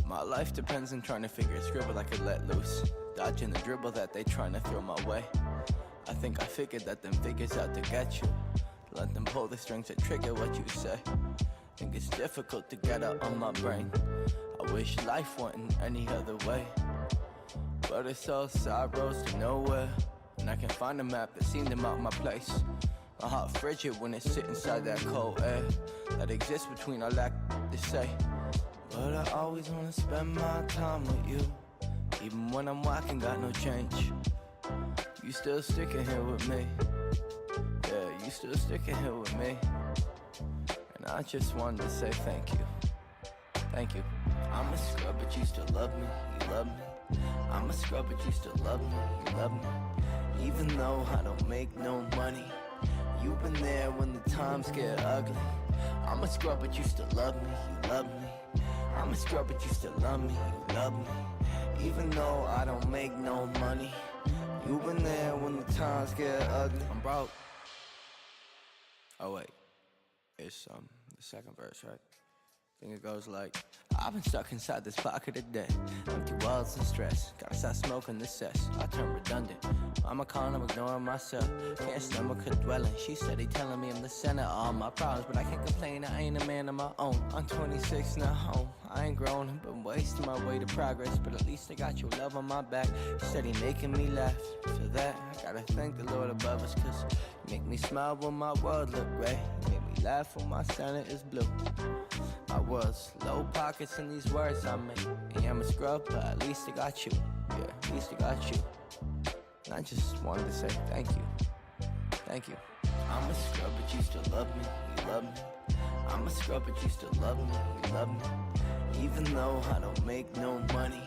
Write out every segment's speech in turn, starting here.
My life depends on trying to figure a scribble I could let loose, dodging the dribble that they trying to throw my way. I think I figured that them figures out to get you. Let them pull the strings that trigger what you say. Think it's difficult to get out on my brain. I wish life went in any other way, but it's all side roads to nowhere, and I can find a map that seemed to mark my place. My heart frigid when it sit inside that cold air that exists between our lack to say. But I always wanna spend my time with you, even when I'm whacking, got no change. You still sticking here with me, yeah, you still sticking here with me. And I just wanted to say thank you, thank you. I'm a scrub but you still love me, you love me. I'm a scrub but you still love me, you love me. Even though I don't make no money, you've been there when the times get ugly. I'm a scrub but you still love me, you love me. I'm a scrub but you still love me, you love me. Even though I don't make no money, you've been there when the times get ugly. I'm broke. Oh wait, it's the second verse, right? I think it goes like, I've been stuck inside this pocket of debt, empty walls and stress. Gotta stop smoking the cess. I turn redundant. I'm a con, I'm ignoring myself. Can't stomach her dwelling. She steady telling me I'm the center of all my problems, but I can't complain, I ain't a man of my own. I'm 26, not home. I ain't grown, I've been wasting my way to progress, but at least I got your love on my back, steady making me laugh. For that, I gotta thank the Lord above us, cause you make me smile when my world look gray. You make me laugh when my center is blue. My world's low pockets in these words I make. And yeah, I'm a scrub, but at least I got you. Yeah, at least I got you. And I just wanted to say thank you. Thank you. I'm a scrub, but you still love me, you love me. I'm a scrub, but you still love me, you love me. Even though I don't make no money,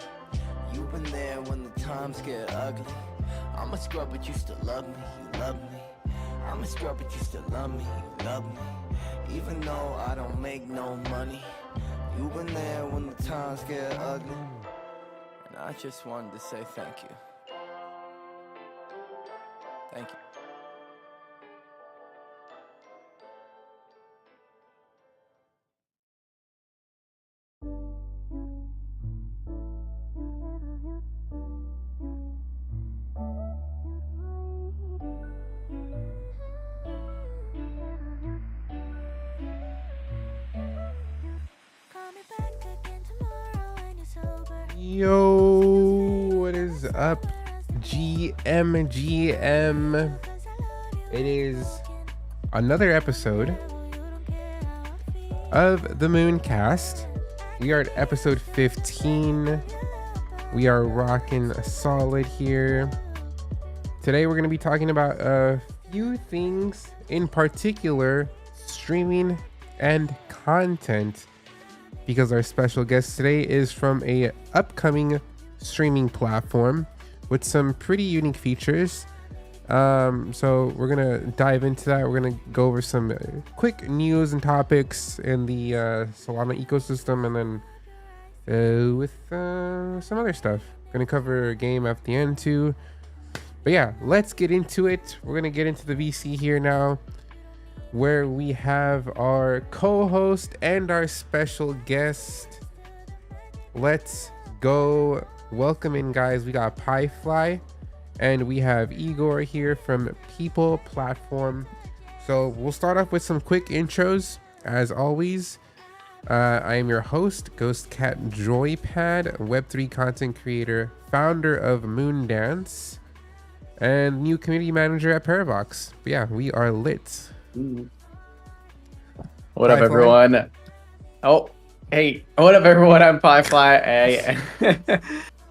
you've been there when the times get ugly. I'm a scrub, but you still love me, you love me. I'm a scrub, but you still love me, you love me. Even though I don't make no money, you've been there when the times get ugly. And I just wanted to say thank you. Thank you. Yo, what is up, GM? It is another episode of the Mooncast. We are at episode 15. We are rocking solid here. Today we're going to be talking about a few things, in particular streaming and content, because our special guest today is from a upcoming streaming platform with some pretty unique features. So we're gonna dive into that. We're gonna go over some quick news and topics in the Solana ecosystem, and then with some other stuff. Gonna cover a game at the end too. But yeah, let's get into it. We're gonna get into the VC here now, where we have our co-host and our special guest. Let's go. Welcome in, guys. We got Piefly and we have Igor here from People Platform. So we'll start off with some quick intros as always. I am your host, GhostcatJoypad, Web3 content creator, founder of Moondance, and new community manager at Parabox. But yeah, we are lit. What up, everyone? Oh, hey, what up, everyone? I'm Piefly,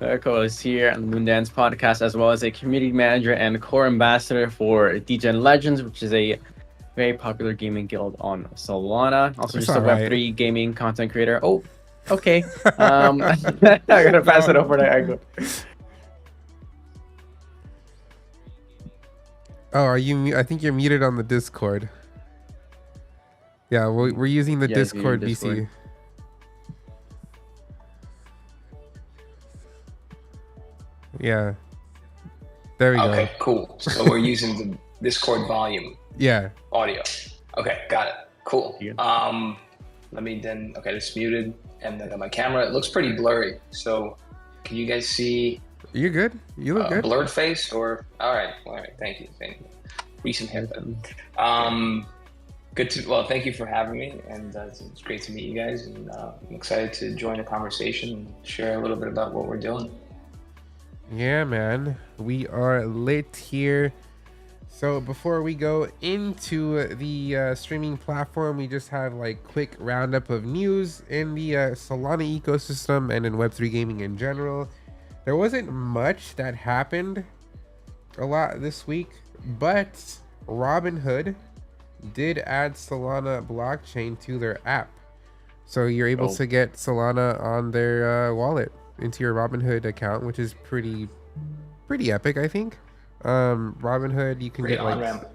a co-host here on the Moondance podcast, as well as a community manager and core ambassador for DGen Legends, which is a very popular gaming guild on Solana. Also, just a Web3 gaming content creator. Oh, okay. I gotta pass it over to Igor. Oh, are you? I think you're muted on the Discord. Yeah, we're using the Discord VC. Yeah. There we go. Okay, cool. So we're using the Discord volume. Yeah. Audio. Okay, got it. Cool. Okay, it's muted, and then my camera. It looks pretty blurry. So, can you guys see You're good. You look a good. blurred face? Or all right. Thank you. Recent haircut. Thank you for having me, and it's great to meet you guys. And I'm excited to join the conversation and share a little bit about what we're doing. Yeah, man. We are lit here. So before we go into the streaming platform, we just have like quick roundup of news in the Solana ecosystem and in Web3 gaming in general. There wasn't much that happened a lot this week, but Robinhood did add Solana blockchain to their app. So you're able to get Solana on their wallet into your Robinhood account, which is pretty epic, I think. Robinhood, you can Great get like on-ramp.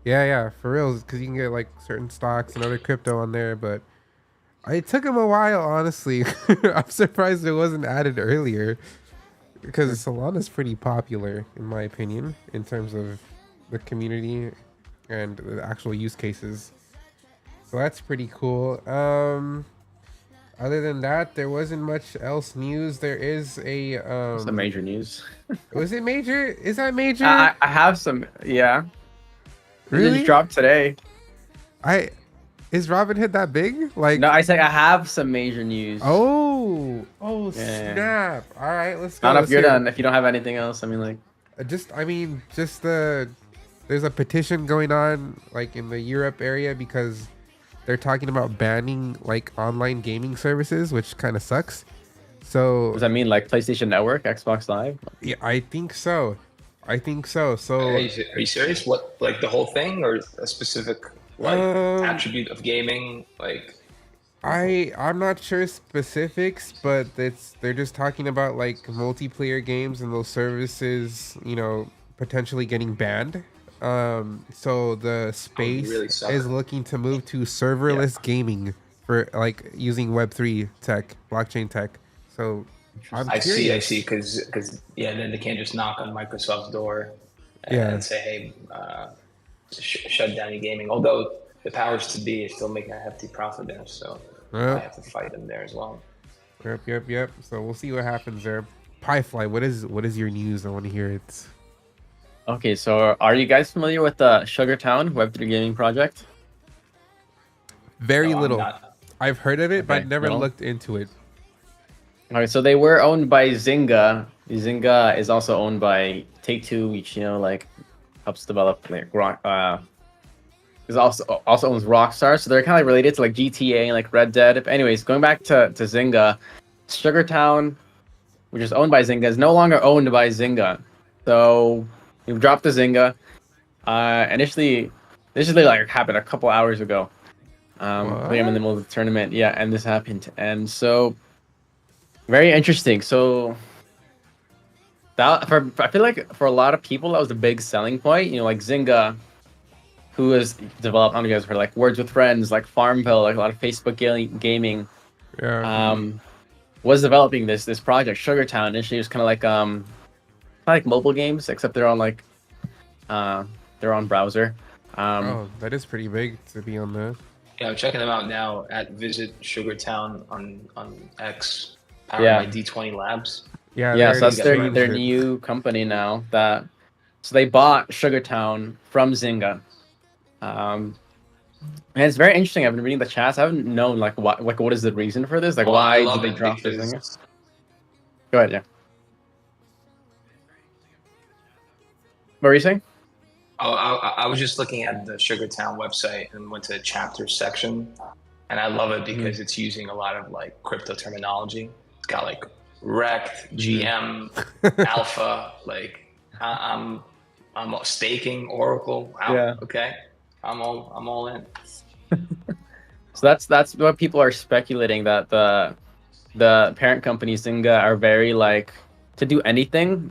yeah, for real, because you can get like certain stocks and other crypto on there, but it took them a while, honestly. I'm surprised it wasn't added earlier, because Solana's pretty popular in my opinion in terms of the community and the actual use cases. So that's pretty cool. Other than that, there wasn't much else news. There is a Some major news. was it major? Is that major? I have some. Yeah. It Really? just dropped today. Is Robinhood that big? Like No, I said I have some major news. Oh Yeah. snap! All right, let's go. Not if Let's you're hear it. done. If you don't have anything else, I mean, like. There's a petition going on like in the Europe area because they're talking about banning like online gaming services, which kind of sucks. So Does that mean like PlayStation Network, Xbox Live? yeah, I think so. So Are you serious? What, like the whole thing, or a specific attribute of gaming? Like, I'm not sure specifics, but they're just talking about like multiplayer games and those services, potentially getting banned. So the space really suck. is looking to move to serverless gaming for like using Web3 tech, blockchain tech. So I see, because then they can't just knock on Microsoft's door and say, hey, shut down your gaming. Although the powers to be is still making a hefty profit there, so I have to fight them there as well. Yep. So we'll see what happens there. Piefly, what is your news? I want to hear it. Okay, so are you guys familiar with the Sugartown Web3 gaming project? Very No, I'm little. not. I've heard of it, but Okay, I've never no. looked into it. Okay, so they were owned by Zynga. Zynga is also owned by Take-Two, which helps develop is also owns Rockstar. So they're kind of related to like GTA and like Red Dead. But anyways, going back to Zynga, Sugartown, which is owned by Zynga, is no longer owned by Zynga. So we've dropped the Zynga. Initially like happened a couple hours ago. I'm in the middle of the tournament. Yeah, and this happened. And so very interesting. So I feel like for a lot of people that was a big selling point. Like Zynga, who has developed, I don't know if you guys heard, like Words with Friends, like Farmville, like a lot of Facebook gaming. Yeah. Was developing this project. Sugartown initially was kind of like mobile games, except they're on they're on browser. That is pretty big to be on the. Yeah, I'm checking them out now at Visit Sugartown on X, powered by D20 Labs. Yeah, so that's their changed it. new company now. So they bought Sugartown from Zynga. And it's very interesting. I've been reading the chats. I haven't known what is the reason for this? Like, Well, I why love did they it drop the because- Zynga? Go ahead, yeah. What were you saying? Oh, I was just looking at the Sugartown website and went to the chapter section, and I love it because it's using a lot of like crypto terminology. It's got like Rect, GM, Alpha. Like I'm staking Oracle. Wow, Yeah. Okay, I'm all in. So that's what people are speculating, that the parent company Zynga are very like to do anything.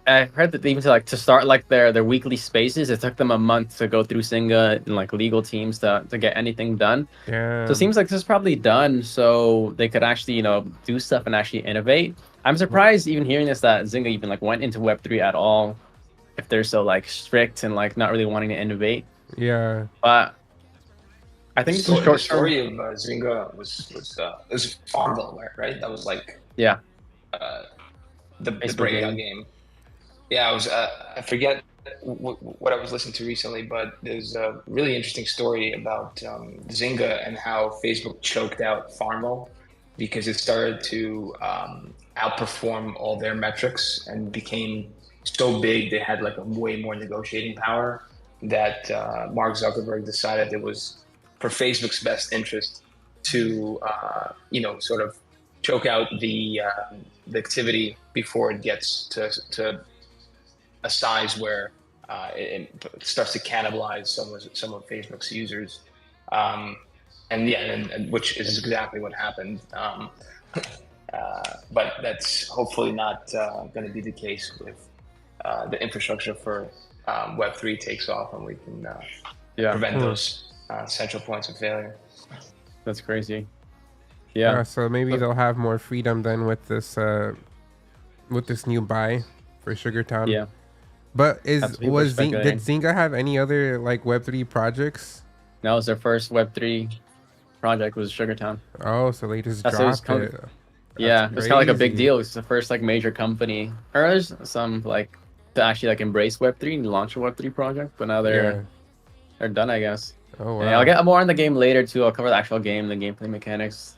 I heard that even to start like their weekly spaces, it took them a month to go through Zynga and like legal teams to get anything done. Yeah. So it seems like this is probably done so they could actually do stuff and actually innovate. I'm surprised even hearing this, that Zynga even like went into Web3 at all, if they're so like strict and like not really wanting to innovate. Yeah. But I think it's a The short term. story of Zynga was Farmville, right? That was like Yeah, uh, the Facebook breakout game. game. Yeah, I forget what I was listening to recently, but there's a really interesting story about Zynga and how Facebook choked out Farmville because it started to outperform all their metrics and became so big they had like a way more negotiating power that Mark Zuckerberg decided it was for Facebook's best interest to sort of choke out the activity before it gets to a size where it starts to cannibalize some of Facebook's users, um, and yeah, and which is exactly what happened. But that's hopefully not going to be the case with the infrastructure for Web3 takes off, and we can Yeah, prevent those central points of failure. that's crazy. Yeah, So maybe they'll have more freedom then with this new buy for Sugartown. yeah. But That's what people are did speculating. Zynga have any other like Web3 projects? That was their first Web3 project was Sugartown. Oh, so they just That's what it was dropped called. it. Yeah, it was kind of like a big crazy. deal. It's the first like major company, or there's some like to actually like embrace Web3 and launch a Web3 project. But now they're done, I guess. Oh Yeah, wow. I'll get more on the game later too. I'll cover the actual game, the gameplay mechanics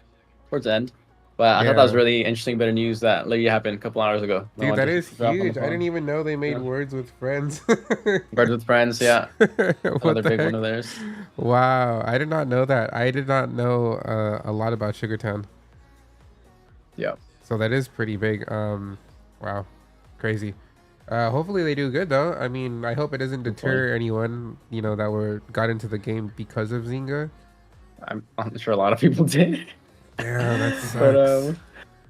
towards the end. But I thought that was Yeah. really interesting bit of news that literally happened a couple hours ago. Dude, that is Drop on the huge. I didn't phone. even know they made Yeah. Words with Friends. Birds with Friends, yeah. What Another the big heck? one of theirs. Wow, I did not know that. I did not know a lot about Sugartown. Yeah. So that is pretty big. Wow, crazy. Hopefully they do good though. I mean, I hope it doesn't deter anyone, that got into the game because of Zynga. I'm sure a lot of people did. Yeah, that sucks.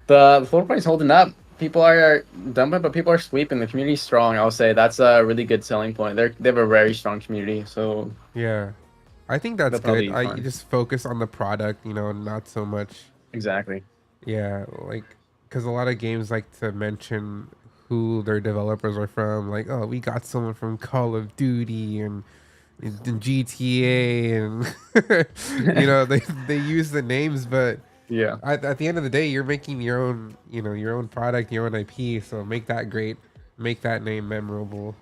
But the floor price holding up. People are dumping, but people are sweeping. The community's strong. I'll say that's a really good selling point. They have a very strong community. So Yeah, I think that's They'll probably good. be I fine. just focus on the product, not so much. exactly. Yeah, like because a lot of games like to mention who their developers are from. Like, oh, we got someone from Call of Duty and GTA, and they use the names, but Yeah. at the end of the day, you're making your own, your own product, your own IP. So make that great, make that name memorable,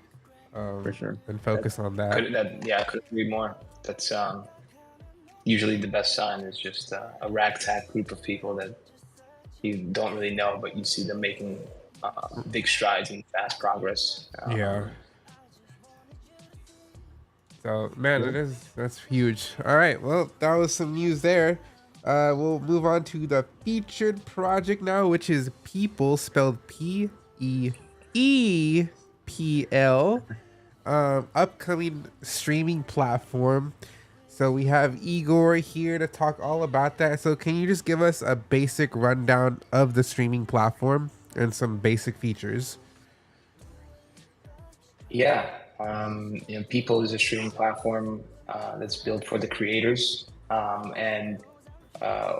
For sure. and focus on that. Couldn't agree more. That's usually the best sign is just a ragtag group of people that you don't really know, but you see them making big strides and fast progress. Yeah. So man, that's huge. All right, well, that was some news there. We'll move on to the featured project now, which is People, spelled P-E-E-P-L. Upcoming streaming platform. So we have Igor here to talk all about that. So can you just give us a basic rundown of the streaming platform and some basic features? Yeah, People is a streaming platform that's built for the creators, and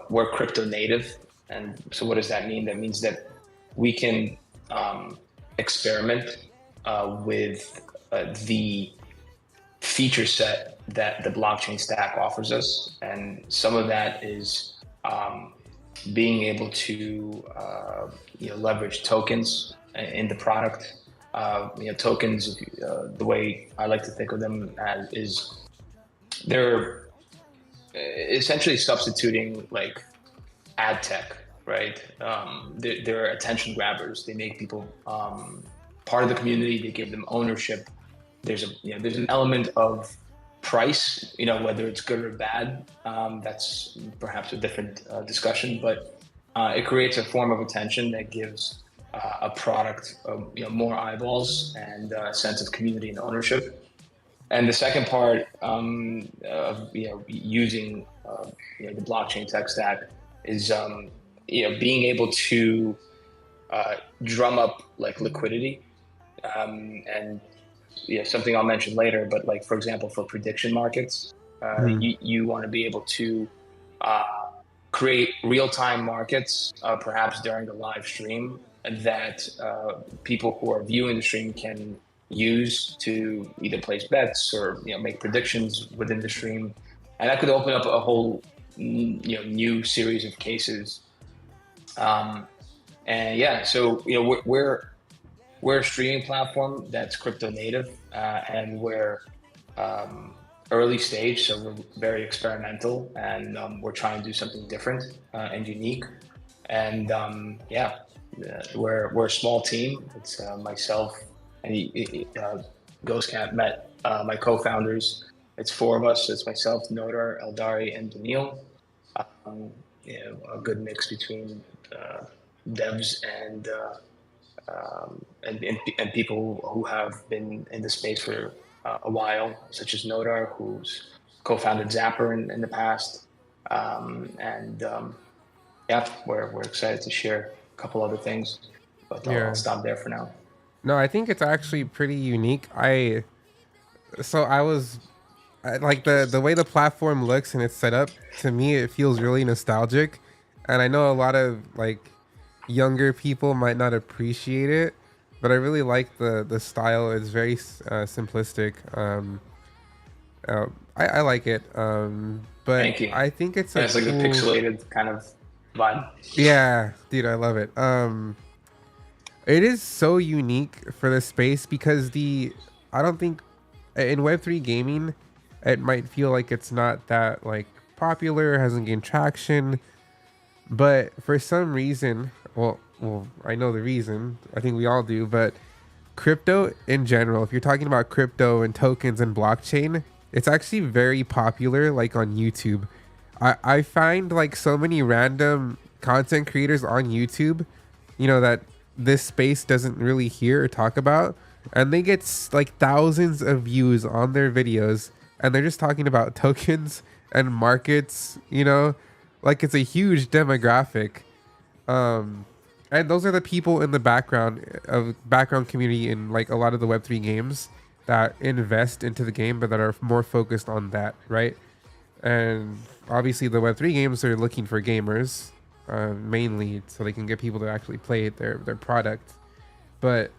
we're crypto native. And so, what does that mean? That means that we can experiment with the feature set that the blockchain stack offers us, and some of that is being able to leverage tokens in the product. Tokens, the way I like to think of them as is they're essentially substituting like ad tech, right? They're attention grabbers. They make people part of the community. They give them ownership. There's an element of price, whether it's good or bad. That's perhaps a different discussion, but it creates a form of attention that gives a product more eyeballs and a sense of community and ownership. And the second part of using the blockchain tech stack is being able to drum up like liquidity, and something I'll mention later. But like for example, for prediction markets, you want to be able to create real-time markets, perhaps during the live stream, that people who are viewing the stream can use to either place bets or make predictions within the stream. and that could open up a whole new series of cases. And yeah, so we're a streaming platform that's crypto native, and we're early stage, so we're very experimental, and we're trying to do something different and unique. And we're a small team. It's myself and GhostCat met my co-founders. It's four of us. It's myself, Nodar, Eldari, and Daniil. A good mix between devs and people who have been in the space for a while, such as Nodar, who's co-founded Zapper in the past. We're excited to share a couple other things, but I'll stop there for now. No, I think it's actually pretty unique. I like the way the platform looks and it's set up. To me, it feels really nostalgic, and I know a lot of like younger people might not appreciate it, but I really like the style. It's very simplistic. I like it. But Thank you. I think it's like a pixelated kind of vibe. Yeah, dude, I love it. It is so unique for the space because I don't think in Web3 gaming, it might feel like it's not that like popular, hasn't gained traction, but for some reason, well, I know the reason. I think we all do, but crypto in general, if you're talking about crypto and tokens and blockchain, it's actually very popular, like on YouTube. I find like so many random content creators on YouTube, that this space doesn't really hear or talk about, and they get like thousands of views on their videos, and they're just talking about tokens and markets, like it's a huge demographic. And those are the people in the background community in like a lot of the Web3 games that invest into the game, but that are more focused on that, right? And obviously the Web3 games are looking for gamers, mainly so they can get people to actually play their product. But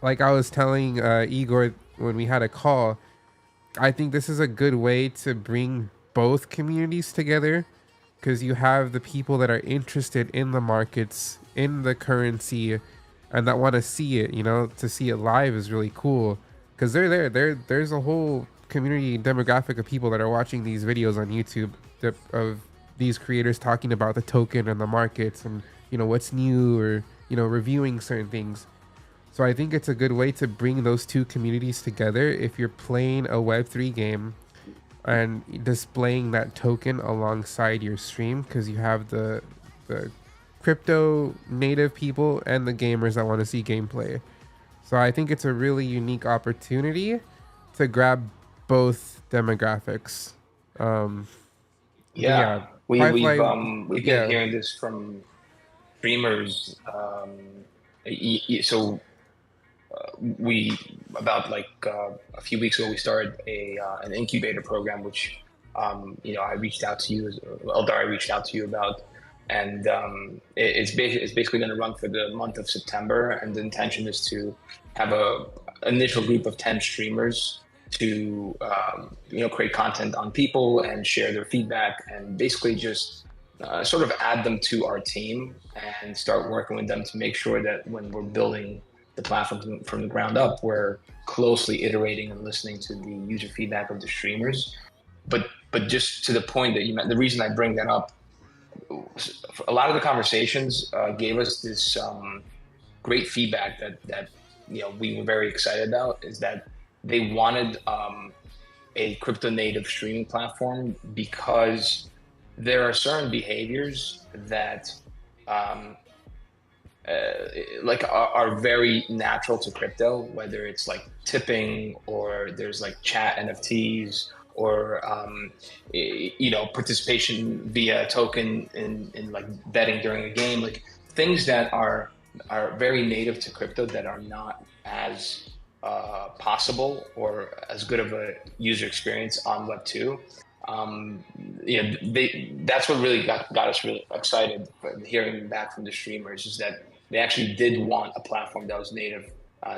like I was telling Igor when we had a call, I think this is a good way to bring both communities together, because you have the people that are interested in the markets, in the currency, and that want to see it. To see it live is really cool, because they're there. There's a whole community demographic of people that are watching these videos on YouTube of these creators talking about the token and the markets and what's new, or reviewing certain things. So I think it's a good way to bring those two communities together if you're playing a Web3 game and displaying that token alongside your stream, because you have the crypto native people and the gamers that want to see gameplay. So I think it's a really unique opportunity to grab both demographics. We've been hearing this from streamers. About a few weeks ago, we started an incubator program, which I reached out to you, Eldari reached out to you about, and it's basically going to run for the month of September, and the intention is to have a initial group of 10 streamers to create content on people and share their feedback, and basically just sort of add them to our team and start working with them to make sure that when we're building the platform from the ground up, we're closely iterating and listening to the user feedback of the streamers. But just to the point that you meant, the reason I bring that up, a lot of the conversations gave us this great feedback that we were very excited about, is that they wanted a crypto native streaming platform because there are certain behaviors that are very natural to crypto, whether it's like tipping, or there's like chat NFTs, or participation via token in like betting during a game, like things that are very native to crypto that are not as possible or as good of a user experience on Web2. That's what really got us really excited. Hearing back from the streamers is that they actually did want a platform that was native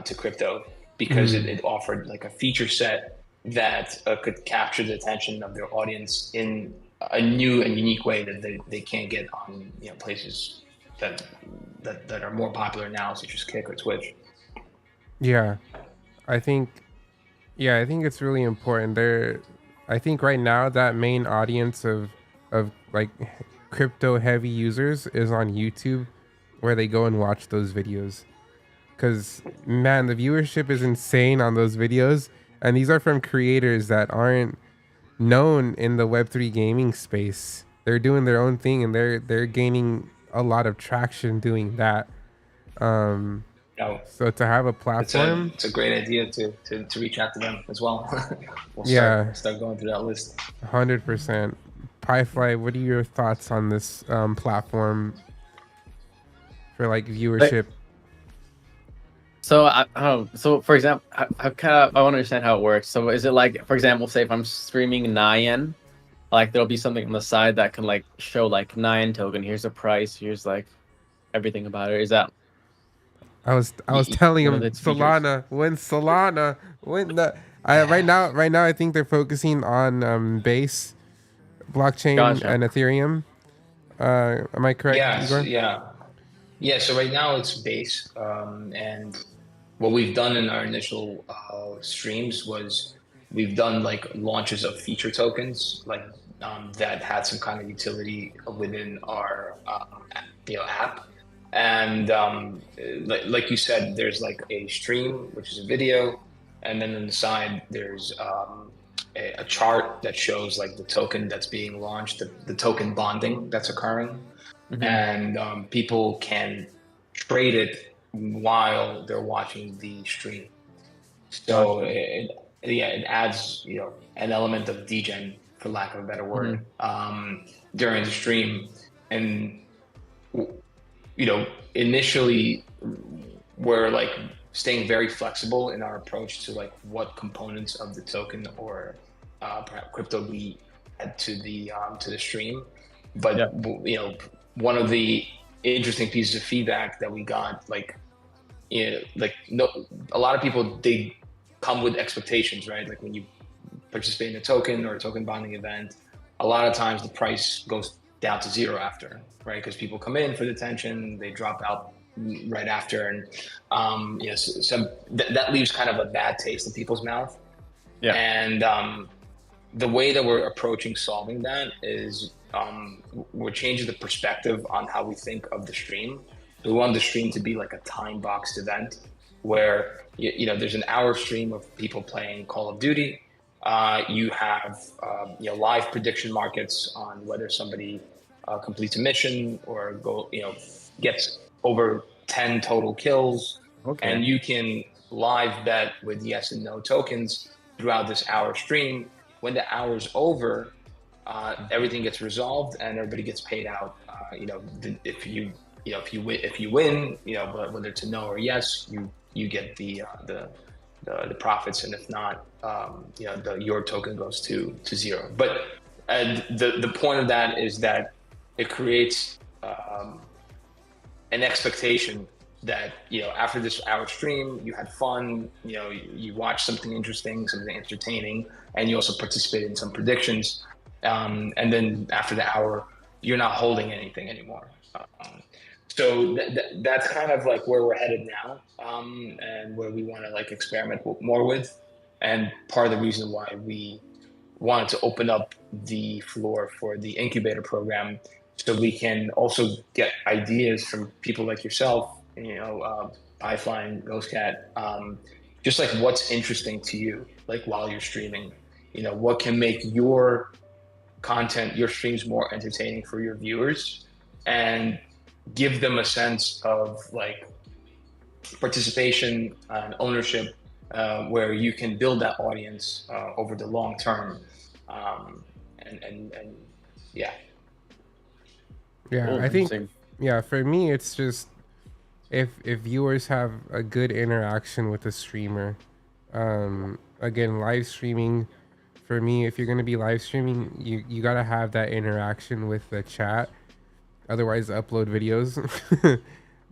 to crypto, because it offered like a feature set that could capture the attention of their audience in a new and unique way that they can't get on places that are more popular now, such as Kick or Twitch. Yeah, I think I think it's really important. I think right now that main audience of like crypto heavy users is on YouTube, where they go and watch those videos. Cause man, the viewership is insane on those videos, and these are from creators that aren't known in the Web3 gaming space. They're doing their own thing, and they're gaining a lot of traction doing that. Um, No, so to have a it's a platform, it's a great idea to reach out to them as well. We'll yeah, start going through that list. 100%. Piefly, what are your thoughts on this platform for like viewership? So so for example, I want to understand how it works. So is it like, for example, say if I'm streaming Nyan, like there'll be something on the side that can like show like Nyan token. Here's the price. Here's like everything about it. Is that I was telling one of him its features? Solana when the right now I think they're focusing on base blockchain Gotcha. and Ethereum. Am I correct, Yes, Igor? yeah. So right now it's base, and what we've done in our initial streams was we've done like launches of feature tokens, like that had some kind of utility within our app. And like you said, there's like a stream, which is a video, and then on the side there's a chart that shows like the token that's being launched, the token bonding that's occurring, Mhm. and people can trade it while they're watching the stream. So Gotcha. it adds an element of degen, for lack of a better word, during the stream. And initially we're like staying very flexible in our approach to like what components of the token or perhaps crypto we add to the stream. But Yeah. one of the interesting pieces of feedback that we got, like no, a lot of people, they come with expectations, right? Like when you participate in a token or a token bonding event, a lot of times the price goes down to zero after, right? Because people come in for the attention, they drop out right after, and so that leaves kind of a bad taste in people's mouth. Yeah. And the way that we're approaching solving that is we're changing the perspective on how we think of the stream. We want the stream to be like a time boxed event where there's an hour stream of people playing Call of Duty. You have live prediction markets on whether somebody completes a mission or gets over 10 total kills. Okay. And you can live bet with yes and no tokens throughout this hour stream. When the hour's over, everything gets resolved and everybody gets paid out. If you win, whether it's a no or yes, you get the profits, and if not, your token goes to zero. But the point of that is that it creates an expectation that after this hour stream, you had fun, you watched something interesting, something entertaining, and you also participated in some predictions. And then after the hour, you're not holding anything anymore. So that's kind of like where we're headed now, and where we want to like experiment more with. And part of the reason why we wanted to open up the floor for the incubator program, so we can also get ideas from people like yourself, Piefly, GhostCat, just like what's interesting to you, like while you're streaming, what can make your content, your streams more entertaining for your viewers, and give them a sense of like participation and ownership, where you can build that audience over the long term, and yeah. Yeah, Cool. I think Interesting. for me it's just if viewers have a good interaction with the streamer. Again, live streaming for me, if you're going to be live streaming, you got to have that interaction with the chat, otherwise upload videos.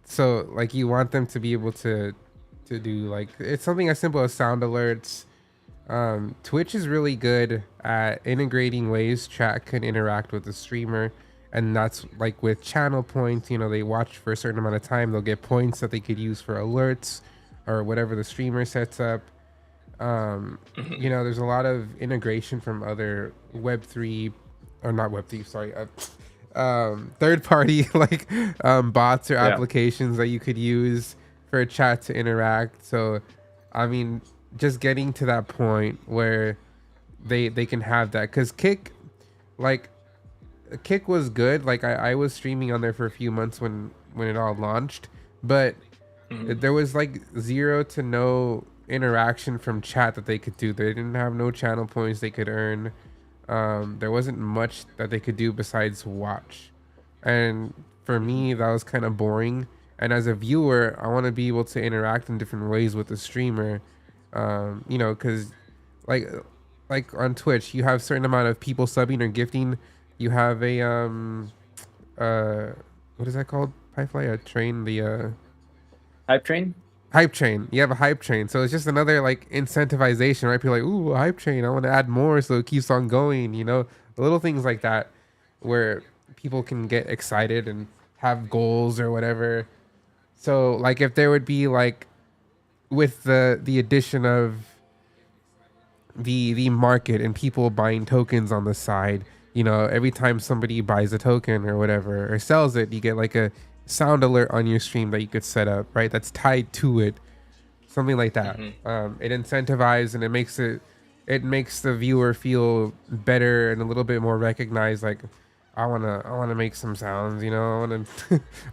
So like you want them to be able to do like, it's something as simple as sound alerts, Twitch is really good at integrating ways chat can interact with the streamer, and that's like with channel points. You know, they watch for a certain amount of time, they'll get points that they could use for alerts or whatever the streamer sets up. You know, there's a lot of integration from other Web3 or not Web3, sorry, third party like bots or applications that you could use for a chat to interact. So, I mean, just getting to that point where they can have that, because like Kick was good. Like I was streaming on there for a few months when it all launched, but there was like zero to no interaction from chat that they could do. They didn't have no channel points they could earn. There wasn't much that they could do besides watch, and for me that was kind of boring. And as a viewer, I want to be able to interact in different ways with the streamer. You know, because like on Twitch, you have a certain amount of people subbing or gifting. You have a what is that called? Piefly, a train, the Hype train. hype train. You have a hype train, so it's just another like incentivization, right? People are like, ooh, a hype train, I want to add more, so it keeps on going. You know, little things like that, where people can get excited and have goals or whatever. So like if there would be like, with the addition of the market and people buying tokens on the side, you know, every time somebody buys a token or whatever or sells it, you get like a sound alert on your stream that you could set up, right? That's tied to it, something like that. It incentivizes, and it makes the viewer feel better and a little bit more recognized. Like, I wanna make some sounds, you know.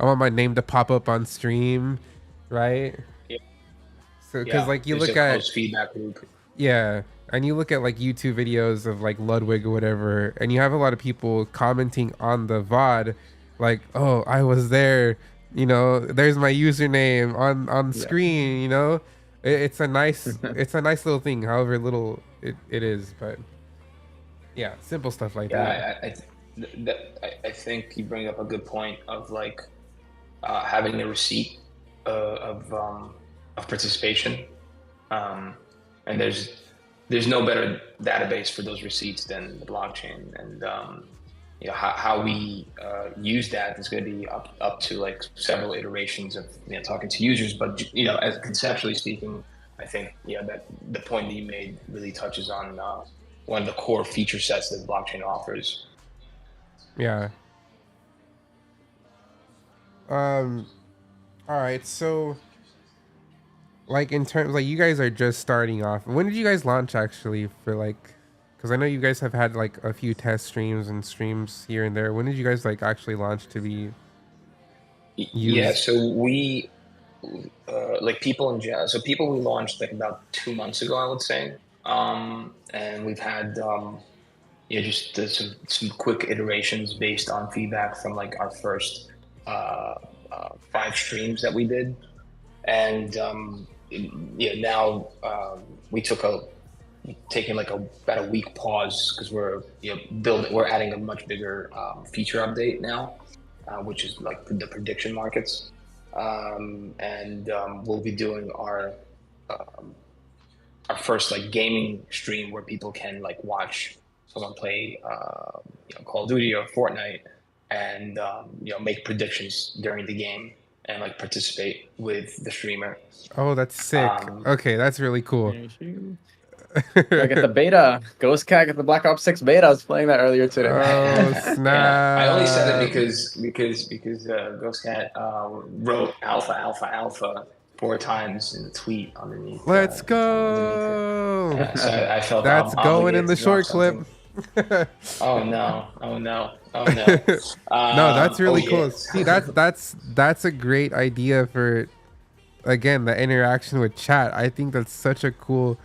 I want my name to pop up on stream, right? Yeah. So because like you There's look a at close feedback loop. yeah, and you look at like YouTube videos of like Ludwig or whatever, and you have a lot of people commenting on the VOD, like, "Oh, I was there, you know. There's my username on screen, you know." It's a nice little thing, however little it is, but yeah, simple stuff like that. I think you bring up a good point of like having a receipt of participation, and there's no better database for those receipts than the blockchain. And you know, how we use that is going to be up to like several iterations of, you know, talking to users. But, you know, as conceptually speaking, I think, yeah, that the point that you made really touches on one of the core feature sets that blockchain offers. Yeah. All right, so like in terms, like, you guys are just starting off. When did you guys launch actually, for like, because I know you guys have had like a few test streams and streams here and there. When did you guys like actually launch to be used? Yeah, so we like people in general. So people we launched like about 2 months ago, I would say, and we've had yeah, just some quick iterations based on feedback from like our first 5 streams that we did. And yeah, now we taking like about a week pause because we're, you know, we're adding a much bigger feature update now, which is like the prediction markets, and we'll be doing our first like gaming stream where people can like watch someone play you know, Call of Duty or Fortnite, and you know, make predictions during the game and like participate with the streamer. Oh, that's sick. Okay, that's really cool. I get the beta. GhostCat get the Black Ops 6 beta. I was playing that earlier today. Oh snap! Yeah. I only said it because GhostCat wrote alpha 4 times in the tweet underneath. Let's go. Yeah, so I felt that's going in the short clip. Oh no! No, that's really cool. Yeah. See, that's a great idea for, again, the interaction with chat. I think that's such a cool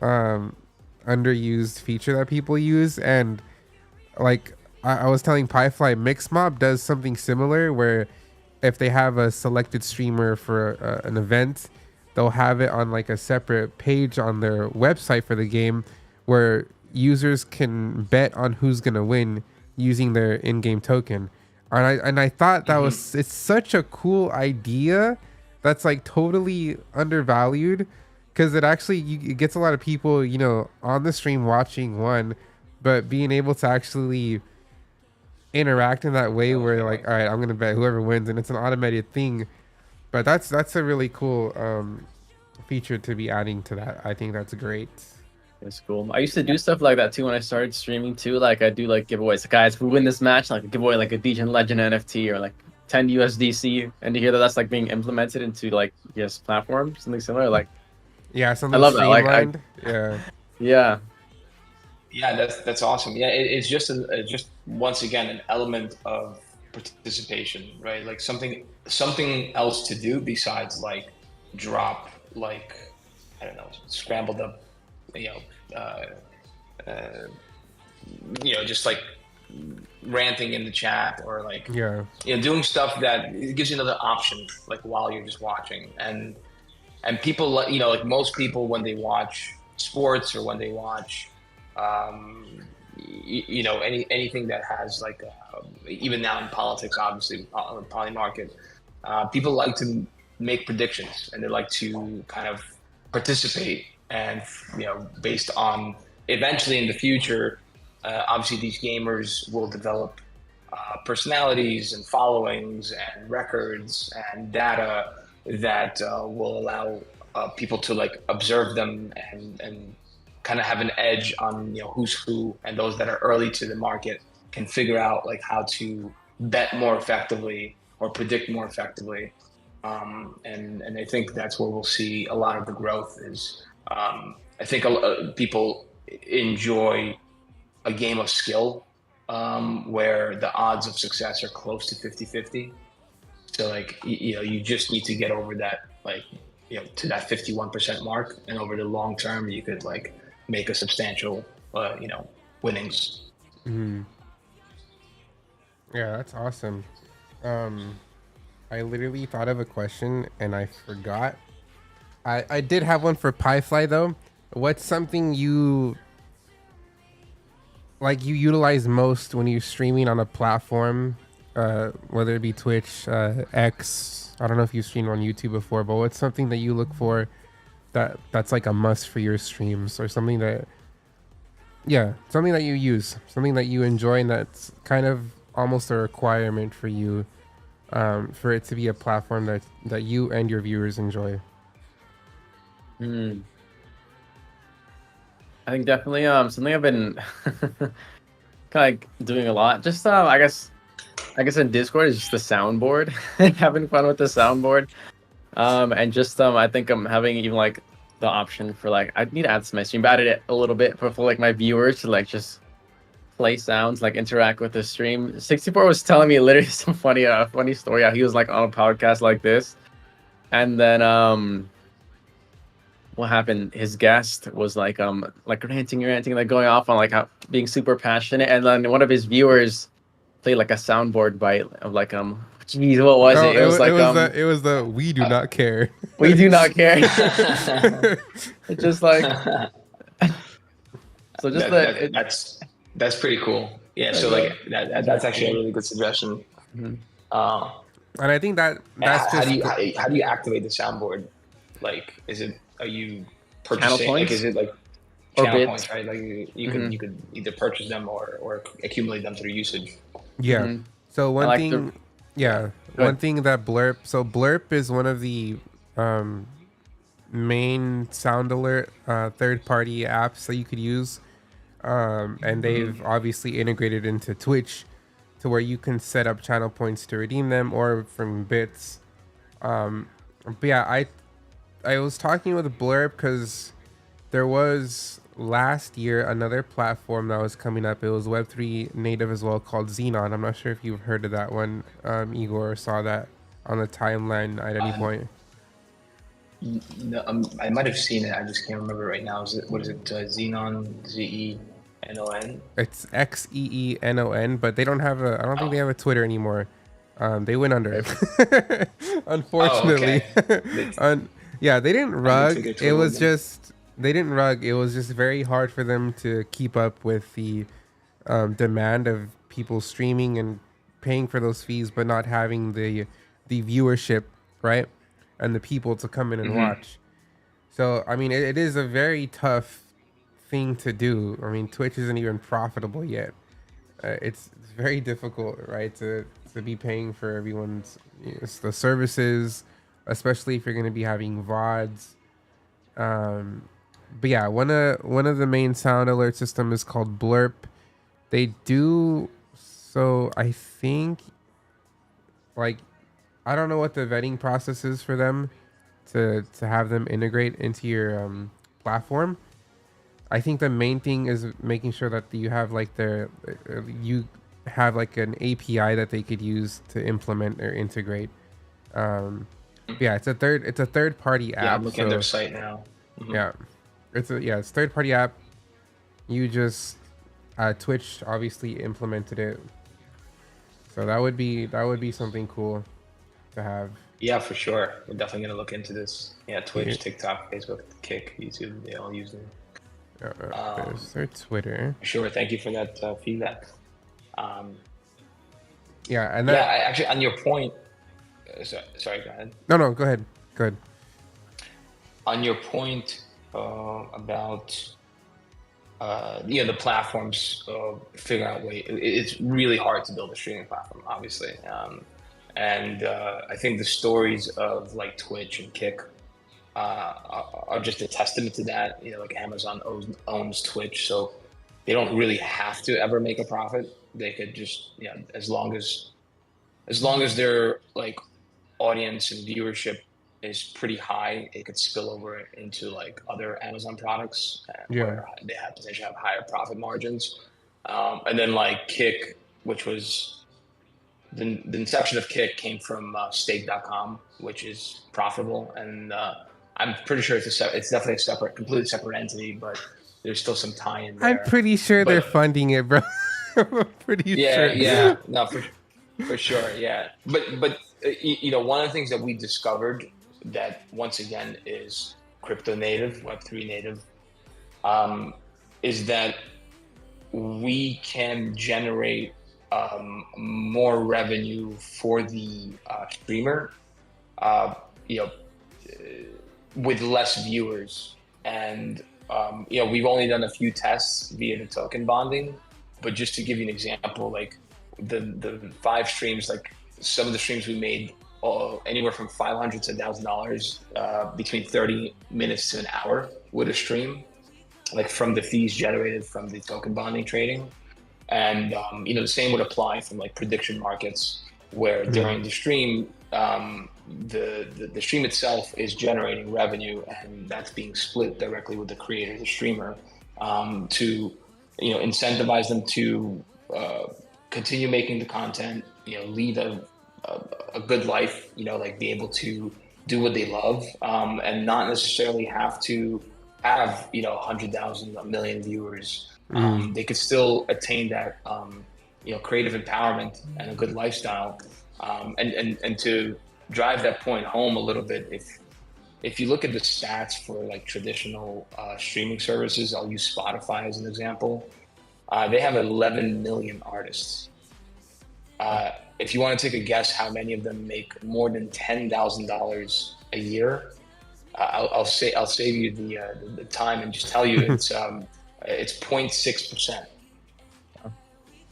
underused feature that people use. And like I was telling Piefly, Mixmob does something similar, where if they have a selected streamer for an event, they'll have it on like a separate page on their website for the game, where users can bet on who's gonna win using their in-game token. And I thought that it's such a cool idea that's like totally undervalued, because it actually it gets a lot of people, you know, on the stream watching one, but being able to actually interact in that way where like, all right, I'm gonna bet whoever wins, and it's an automated thing. But that's a really cool feature to be adding to that. I think that's great. It's cool. I used to do stuff like that too when I started streaming too. Like I do like giveaways. Guys, if we win this match, like give away like a Degen Legend NFT or like 10 USDC. And to hear that that's like being implemented into like yes platforms, something similar. Like Yeah, something I love that. Like streamlined. Yeah. yeah. Yeah, that's awesome. Yeah, it's just just once again an element of participation, right? Like something else to do besides like drop like I don't know scrambled up, you know, just like ranting in the chat or like doing stuff that it gives you another option like while you're just watching and people like most people when they watch sports or when they watch anything that has like even now in politics obviously poly market people like to make predictions and they like to kind of participate and based on eventually in the future obviously these gamers will develop personalities and followings and records and data that will allow people to like observe them and kind of have an edge on who's who, and those that are early to the market can figure out like how to bet more effectively or predict more effectively. And I think that's where we'll see a lot of the growth is. I think people enjoy a game of skill where the odds of success are close to 50-50. So like, you just need to get over that, like, to that 51% mark, and over the long term, you could like make a substantial, winnings. Mm-hmm. Yeah, that's awesome. I literally thought of a question and I forgot. I did have one for Piefly though. What's something you utilize most when you're streaming on a platform, whether it be Twitch, X? I don't know if you've streamed on YouTube before, but what's something that you look for that's like a must for your streams, or something that you use, something that you enjoy, and that's kind of almost a requirement for you, for it to be a platform that you and your viewers enjoy? I think definitely something I've been kind of like doing a lot. Just I guess in Discord is just the soundboard, having fun with the soundboard. And just I think I'm having even like the option for like I need to add to my stream, but added it a little bit for like my viewers to like just play sounds, like interact with the stream. 64 was telling me literally some funny story. How he was like on a podcast like this, and then what happened? His guest was like ranting, like going off on like how being super passionate, and then one of his viewers played like a soundboard bite of like geez, what was it? It was like it was the we do not care. We do not care. It's just like so just that's pretty cool. Yeah, so like that's actually a really good suggestion. And I think that's how do you activate the soundboard? Like, are you purchasing? Channel points? Like, is it like Or channel bits? points? Right, like you could either purchase them or accumulate them through usage. Yeah. Mhm. So one like thing, Go one ahead. thing that Blurp is one of the main sound alert third-party apps that you could use, and they've obviously integrated into Twitch to where you can set up channel points to redeem them or from bits. But yeah, I was talking with Blurp because there was last year another platform that was coming up. It was Web3 native as well, called Xenon. I'm not sure if you've heard of that one, Igor, or saw that on the timeline at any point. No, I might have seen it. I just can't remember right now. What is it? Xenon, Zenon? It's Xeenon, but they don't have I don't think they have a Twitter anymore. They went under, unfortunately. Yeah, they didn't rug. It was just they didn't rug. It was just very hard for them to keep up with the demand of people streaming and paying for those fees, but not having the viewership, right, and the people to come in and watch. So I mean, it is a very tough thing to do. I mean, Twitch isn't even profitable yet. It's very difficult, right, to be paying for everyone's, the services, especially if you're going to be having VODs. But yeah, one of the main sound alert system is called Blurp. They do, so I think, like, I don't know what the vetting process is for them to have them integrate into your platform. I think the main thing is making sure that you have like you have like an API that they could use to implement or integrate. Yeah, it's a third party Yeah, app. I'm looking at So their site now. Mhm. yeah, it's third party app. You just Twitch obviously implemented it, so that would be something cool to have. Yeah, for sure. We're definitely gonna look into this. Yeah, Twitch, Yeah. TikTok, Facebook, Kick, YouTube, they all use them. There's their Twitter. Sure. Thank you for that feedback. Um, Yeah, and yeah, that. actually, on your point, sorry, go ahead. No, go ahead. Go ahead. On your point about the platforms figuring out it's really hard to build a streaming platform, obviously, and I think the stories of like Twitch and Kick are just a testament to that. Like Amazon owns Twitch, so they don't really have to ever make a profit. They could just, as long as their like audience and viewership is pretty high, it could spill over into like other Amazon products where they potentially have higher profit margins. And then like Kick, which was the inception of Kick came from stake.com, which is profitable. And I'm pretty sure it's definitely a completely separate entity, but there's still some tie in there. I'm pretty sure they're funding it, bro. I'm pretty sure. Yeah, no, for sure, yeah. But one of the things that we discovered that once again is crypto native, Web3 native, is that we can generate more revenue for the streamer, with less viewers. And we've only done a few tests via the token bonding, but just to give you an example, like the 5 streams, like some of the streams we made anywhere from $500 to $1,000 between 30 minutes to an hour with a stream, like from the fees generated from the token bonding trading. And the same would apply from like prediction markets, where during the stream, the stream itself is generating revenue, and that's being split directly with the creator, the streamer, to incentivize them to continue making the content, lead a good life, like be able to do what they love, and not necessarily have to have 100,000, 1 million viewers. They could still attain that creative empowerment and a good lifestyle, and to drive that point home a little bit, if you look at the stats for like traditional streaming services, I'll use Spotify as an example. They have 11 million artists. If you want to take a guess how many of them make more than $10,000 a year, I'll save you the time and just tell you it's 0.6%.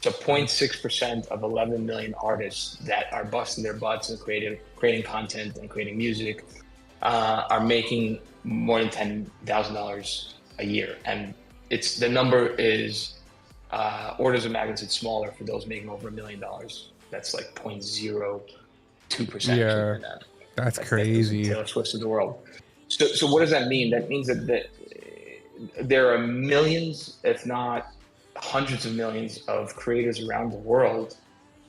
So 0.6% of 11 million artists that are busting their butts and creating content and creating music are making more than $10,000 a year, and the number is orders of magnitude smaller for those making over $1 million. That's like 0.02%. Yeah, that's crazy. Taylor Swift of the world. So what does that mean? That means that there are millions, if not hundreds of millions, of creators around the world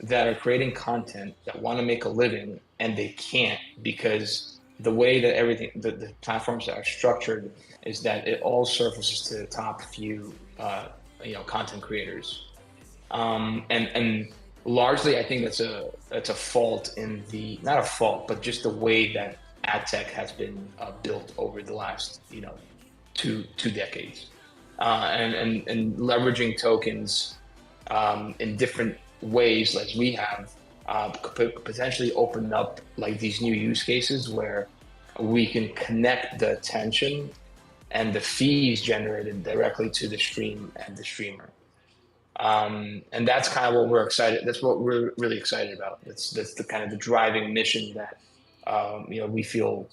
that are creating content that want to make a living, and they can't, because the way that everything, the platforms are structured, is that it all surfaces to the top few, content creators, and largely, I think that's a fault not a fault, but just the way that ad tech has been built over the last two decades, and leveraging tokens in different ways, like we have, could potentially open up like these new use cases where we can connect the attention and the fees generated directly to the stream and the streamer. And that's kind of what we're excited. That's what we're really excited about. That's the kind of the driving mission that we feel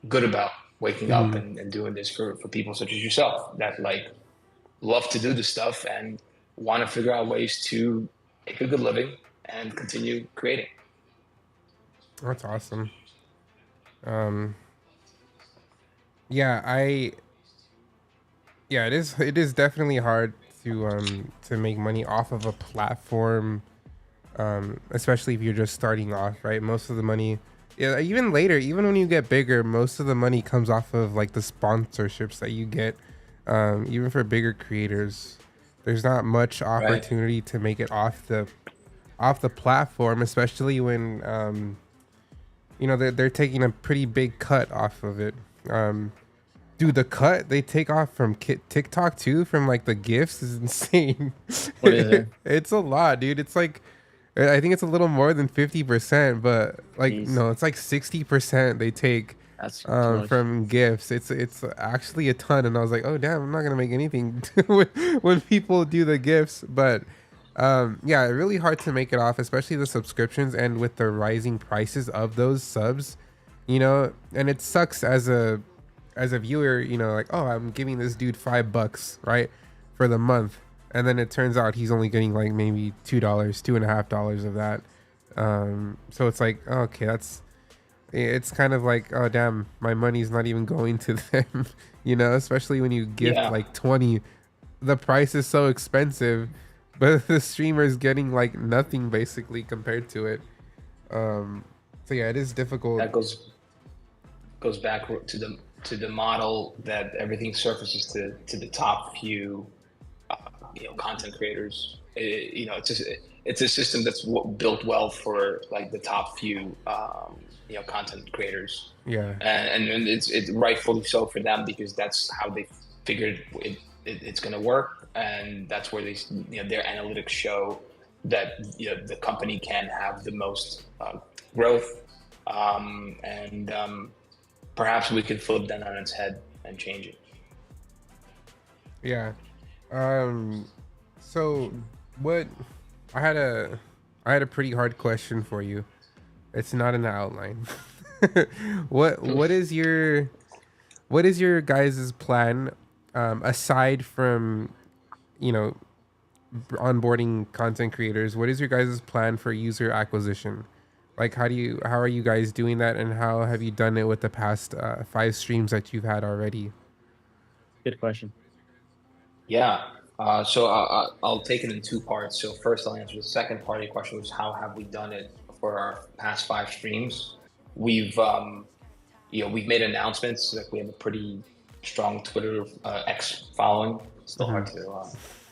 good about waking up and doing this for people such as yourself that like love to do this stuff and want to figure out ways to make a good living and continue creating. That's awesome. Yeah, it is definitely hard to make money off of a platform, especially if you're just starting off, right? Most of the money, yeah, even later, even when you get bigger, most of the money comes off of like the sponsorships that you get. Even for bigger creators, there's not much opportunity to make it off the platform, especially when they're taking a pretty big cut off of it. Dude, the cut they take off from TikTok too, from like the gifts, is insane. What is it? It's a lot, dude. It's like, I think it's a little more than 50%, but like, Jeez. no, it's like 60% they take That's from gifts. It's actually a ton, and I was like, oh damn, I'm not gonna make anything when people do the gifts. But yeah, really hard to make it off, especially the subscriptions and with the rising prices of those subs, and it sucks as a viewer, like, oh, I'm giving this dude $5, right, for the month, and then it turns out he's only getting like maybe $2.50 of that. So it's like, okay, it's kind of like, oh damn, my money's not even going to them, especially when you gift like 20, the price is so expensive, but the streamer's getting like nothing basically compared to it. So yeah, it is difficult. That goes back to the model that everything surfaces to the top few content creators. It's a system that's built well for like the top few content creators. Yeah, and it's rightfully so for them, because that's how they figured it's going to work, and that's where their analytics show that the company can have the most growth, and perhaps we could flip that on its head and change it. Yeah. So what, I had a pretty hard question for you. It's not in the outline. What is your guys' plan, aside from onboarding content creators? What is your guys' plan for user acquisition? Like, how are you guys doing that, and how have you done it with the past 5 streams that you've had already? good question. Yeah. So I'll take it in 2 parts. So first, I'll answer the second part of your question, which is how have we done it for our past 5 streams. We've made announcements. Like, we have a pretty strong Twitter X following. Still hard to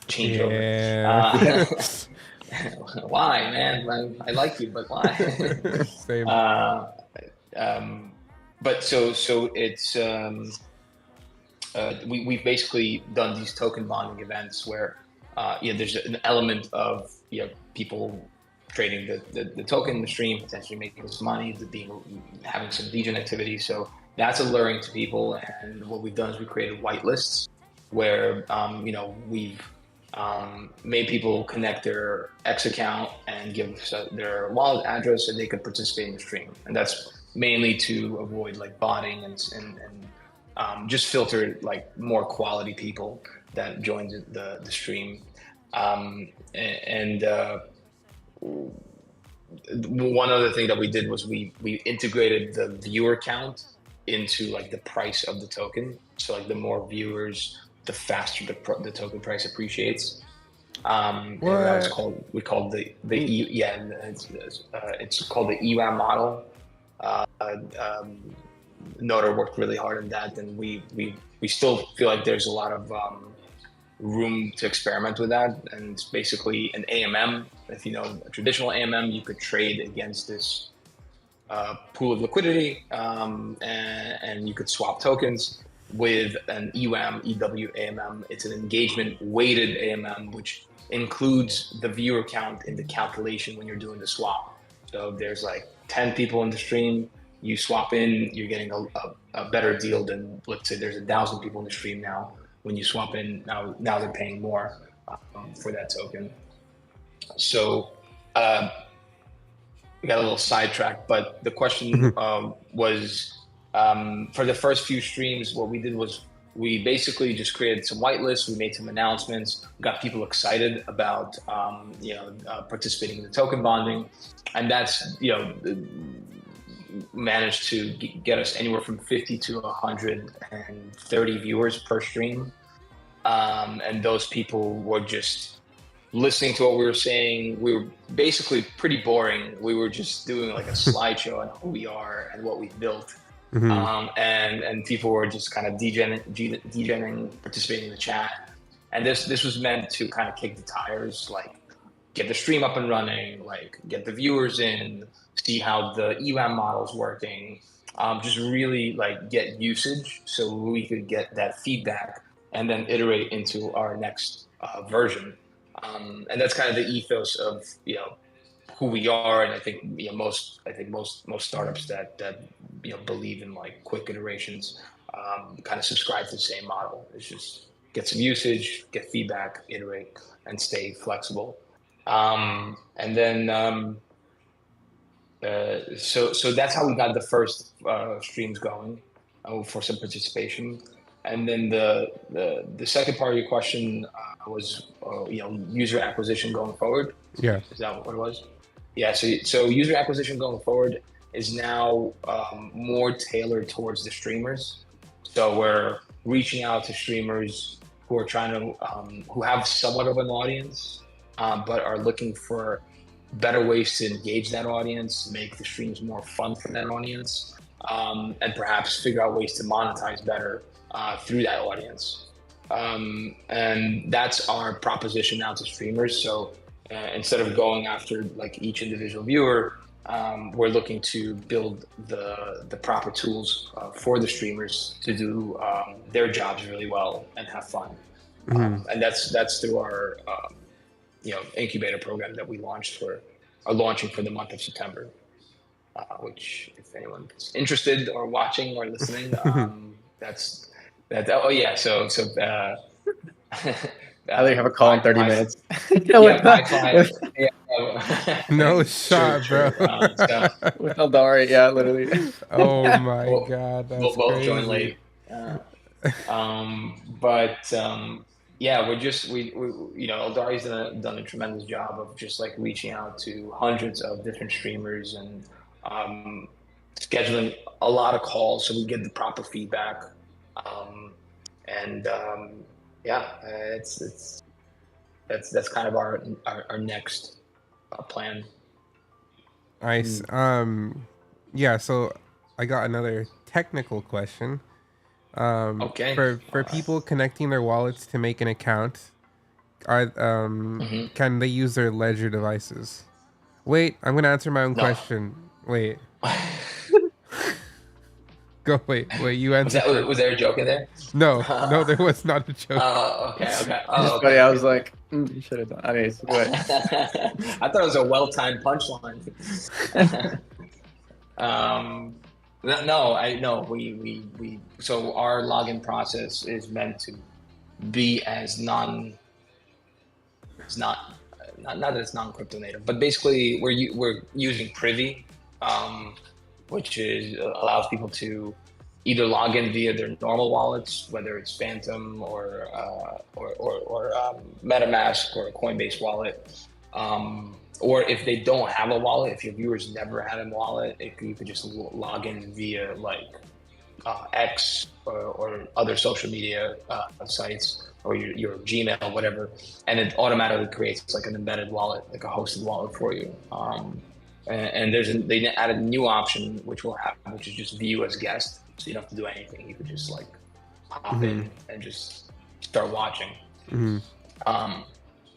change over. Why, man? I like you, but why? Same. But so it's we've basically done these token bonding events where there's an element of people trading the token in the stream, potentially making some money, having some degen activity. So that's alluring to people. And what we've done is we created whitelists where we've made people connect their X account and give their wallet address, and they could participate in the stream. And that's mainly to avoid like botting and just filter like more quality people that join the stream. One other thing that we did was we integrated the viewer count into like the price of the token. So like the more viewers, the faster the token price appreciates. And that was called it's called the EWAM model. Notor worked really hard on that, and we still feel like there's a lot of room to experiment with that. And it's basically an AMM. If you know a traditional AMM, you could trade against this pool of liquidity, and you could swap tokens. With an EWAM, EWAMM, it's an engagement weighted AMM, which includes the viewer count in the calculation when you're doing the swap. So if there's like 10 people in the stream, you swap in, you're getting a better deal than, let's say there's 1,000 people in the stream now. When you swap in, now they're paying more for that token. So we got a little sidetracked, but the question was for the first few streams, what we did was we basically just created some whitelists. We made some announcements, got people excited about participating in the token bonding, and that's managed to get us anywhere from 50 to 130 viewers per stream, and those people were just listening to what we were saying. We were basically pretty boring. We were just doing like a slideshow on who we are and what we built. And people were just kind of degenerating, participating in the chat. And this was meant to kind of kick the tires, like get the stream up and running, like get the viewers in, see how the EWAM model is working, just really like get usage so we could get that feedback and then iterate into our next version. And that's kind of the ethos of who we are, and I think most startups that believe in like quick iterations kind of subscribe to the same model. It's just get some usage, get feedback, iterate, and stay flexible. And then so that's how we got the first streams going for some participation. And then the second part of your question was user acquisition going forward. Yeah. Is that what it was? Yeah. So user acquisition going forward is now more tailored towards the streamers. So we're reaching out to streamers who are trying to who have somewhat of an audience, but are looking for better ways to engage that audience, make the streams more fun for that audience, and perhaps figure out ways to monetize better through that audience. And that's our proposition now to streamers. So instead of going after like each individual viewer, we're looking to build the proper tools for the streamers to do their jobs really well and have fun. And that's through our incubator program that we are launching for the month of September. Which, if anyone's interested or watching or listening, that's that. Oh yeah, so I think have a call in 30 minutes. No shot, bro. With Eldari, yeah, literally. Oh my god, that's we'll crazy. join late. Yeah, we Eldari's done a tremendous job of just like reaching out to hundreds of different streamers and scheduling a lot of calls so we get the proper feedback. That's kind of our next plan. Nice. Yeah, so I got another technical question. Okay. For people connecting their wallets to make an account, can they use their Ledger devices? Wait, I'm gonna answer my own question. Wait. Go. Wait. You answered. Was there a joke in there? No, there was not a joke. Oh, okay. Oh, okay. I was like, you should have done. Anyways, go ahead. I thought it was a well-timed punchline. No. We. So our login process is meant to be as not that it's non-crypto native, but basically we're using Privy, which allows people to either log in via their normal wallets, whether it's Phantom or MetaMask or a Coinbase wallet, or if they don't have a wallet, if your viewers never had a wallet, you could just log in via like X or other social media sites or your Gmail, whatever, and it automatically creates like an embedded wallet, like a hosted wallet for you. And they added a new option which is just view as guest, so you don't have to do anything. You could just like hop in and just start watching. And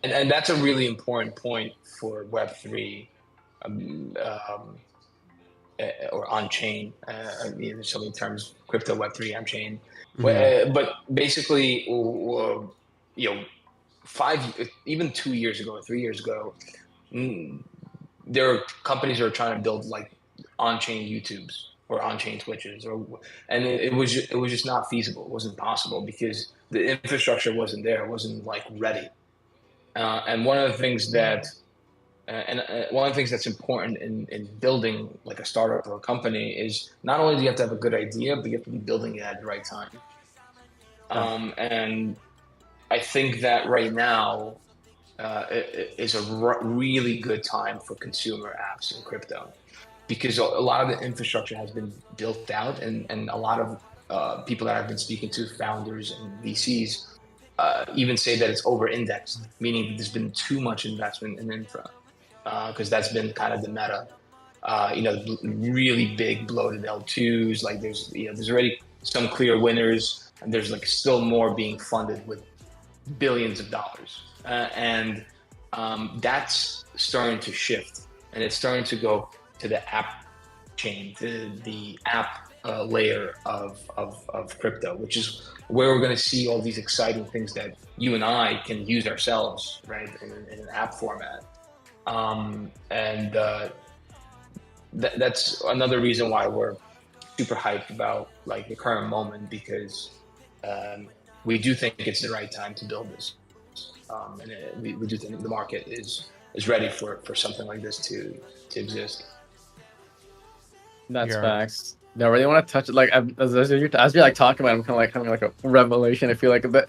that's a really important point for Web3 or on-chain. There's so many terms: crypto, Web3, on-chain. But basically, even 2 years ago or 3 years ago, there are companies that are trying to build like on-chain YouTubes, or on-chain switches, and it was just not feasible. It wasn't possible because the infrastructure wasn't there. It wasn't like ready. And one of the things that one of the things that's important in building like a startup or a company is not only do you have to have a good idea, but you have to be building it at the right time. And I think that right now it is a really good time for consumer apps in crypto, because a lot of the infrastructure has been built out, and a lot of people that I've been speaking to, founders and VCs, even say that it's over-indexed, meaning that there's been too much investment in infra, because that's been kind of the meta. Really big bloated L2s. Like there's already some clear winners, and there's like still more being funded with billions of dollars, and that's starting to shift, and it's starting to go to the app chain, to the app layer of crypto, which is where we're going to see all these exciting things that you and I can use ourselves, right, in an app format. That's another reason why we're super hyped about like the current moment, because we do think it's the right time to build this, and we do think the market is ready for something like this to exist. That's facts. I really want to touch it. Like as you're like talking about it, I'm kind of like having like a revelation. I feel like, but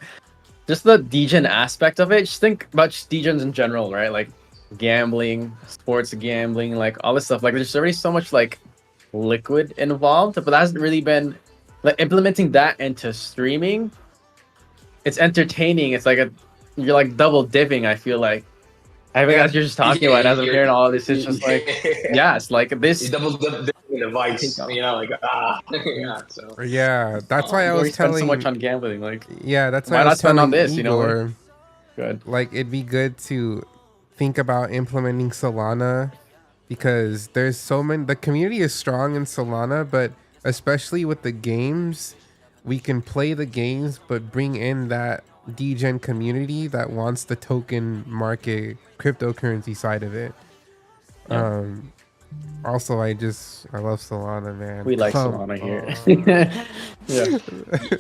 just the degen aspect of it. Just think about degens in general, right? Like gambling, sports gambling, like all this stuff. Like there's already so much like liquid involved, but that hasn't really been like implementing that into streaming. It's entertaining. It's like you're like double dipping. I feel like. I think as you're just talking about, as I'm hearing all of this, it's just like, yeah, it's like this. You double dip in the vice, like yeah. So yeah, that's why I was telling so much on gambling, like that's why I not was spend on telling this, Igor, Good. Like it'd be good to think about implementing Solana, because there's so many. The community is strong in Solana, but especially with the games, we can play the games, but bring in that degen community that wants the token market cryptocurrency side of it. Also, I love Solana, man. We like Solana here.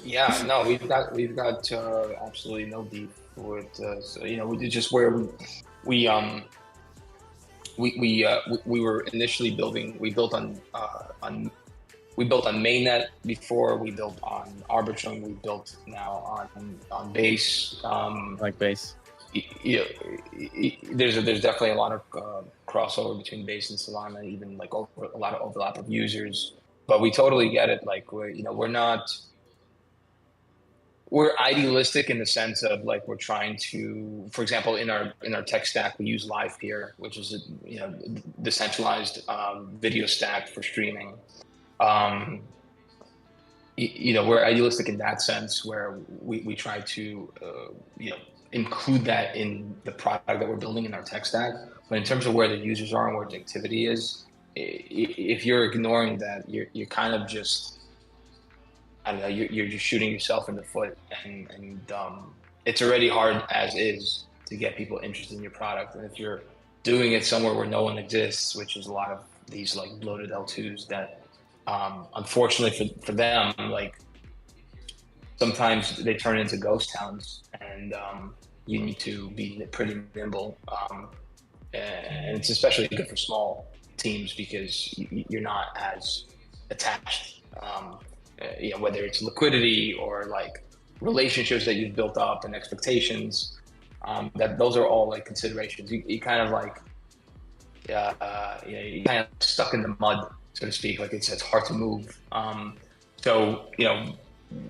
yeah, no, we've got absolutely no beef with we did just where we were initially building. We built on mainnet before. We built on Arbitrum. We built now on Base. Like Base. There's definitely a lot of crossover between Base and Solana, even like a lot of overlap of users. But we totally get it. Like we're idealistic in the sense of like we're trying to, for example, in our tech stack, we use LivePeer, which is a decentralized video stack for streaming. We're idealistic in that sense, where we try to include that in the product that we're building in our tech stack. But in terms of where the users are and where the activity is, if you're ignoring that, you're kind of just, I don't know, you're just shooting yourself in the foot, and it's already hard as is to get people interested in your product. And if you're doing it somewhere where no one exists, which is a lot of these like bloated L2s that unfortunately for them, like sometimes they turn into ghost towns, and you need to be pretty nimble, and it's especially good for small teams because you're not as attached, whether it's liquidity or like relationships that you've built up and expectations, that those are all like considerations. You kind of like you kind of stuck in the mud, so to speak. Like it's hard to move. So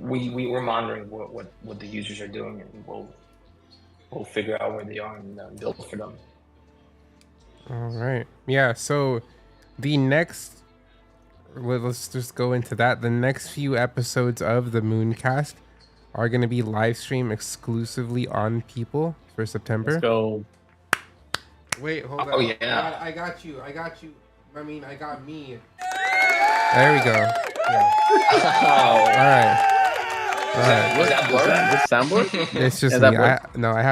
we're monitoring what the users are doing, and we'll figure out where they are and build for them. All right. Yeah. So the next, let's just go into that. The next few episodes of the Mooncast are going to be live stream exclusively on People for September. Let's go. Wait, hold on. Oh yeah. I got you. I got me. There we go. Yeah. Oh. All right. Was that blurred? This soundboard? It's just me. I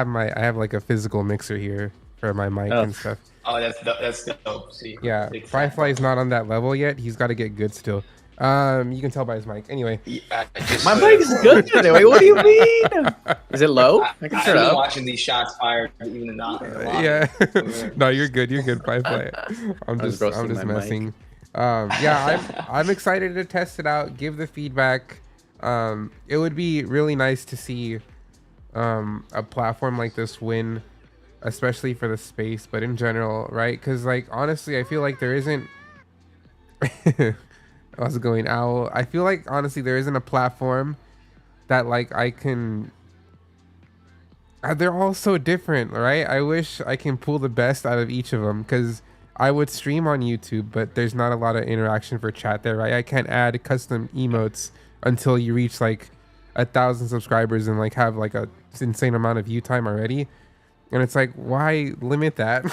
have like a physical mixer here for my mic and stuff. Oh, that's dope. See, yeah, Piefly is not on that level yet. He's got to get good still. You can tell by his mic. Anyway. My mic is good today. Wait, what do you mean? Is it low? I can I've turn it been up. watching these shots fired, even not in the line. Yeah. No, you're good. You're good. Piefly. I'm was just roasting my messing. mic. Yeah, I'm excited to test it out. Give the feedback. It would be really nice to see a platform like this win, especially for the space, but in general, right? Because like honestly, I feel like there isn't. I was going owl. I feel like honestly there isn't a platform that like I can. They're all so different, right? I wish I can pull the best out of each of them because I would stream on YouTube, but there's not a lot of interaction for chat there, right? I can't add custom emotes until you reach like 1,000 subscribers and like have like a insane amount of view time already. And it's like, why limit that,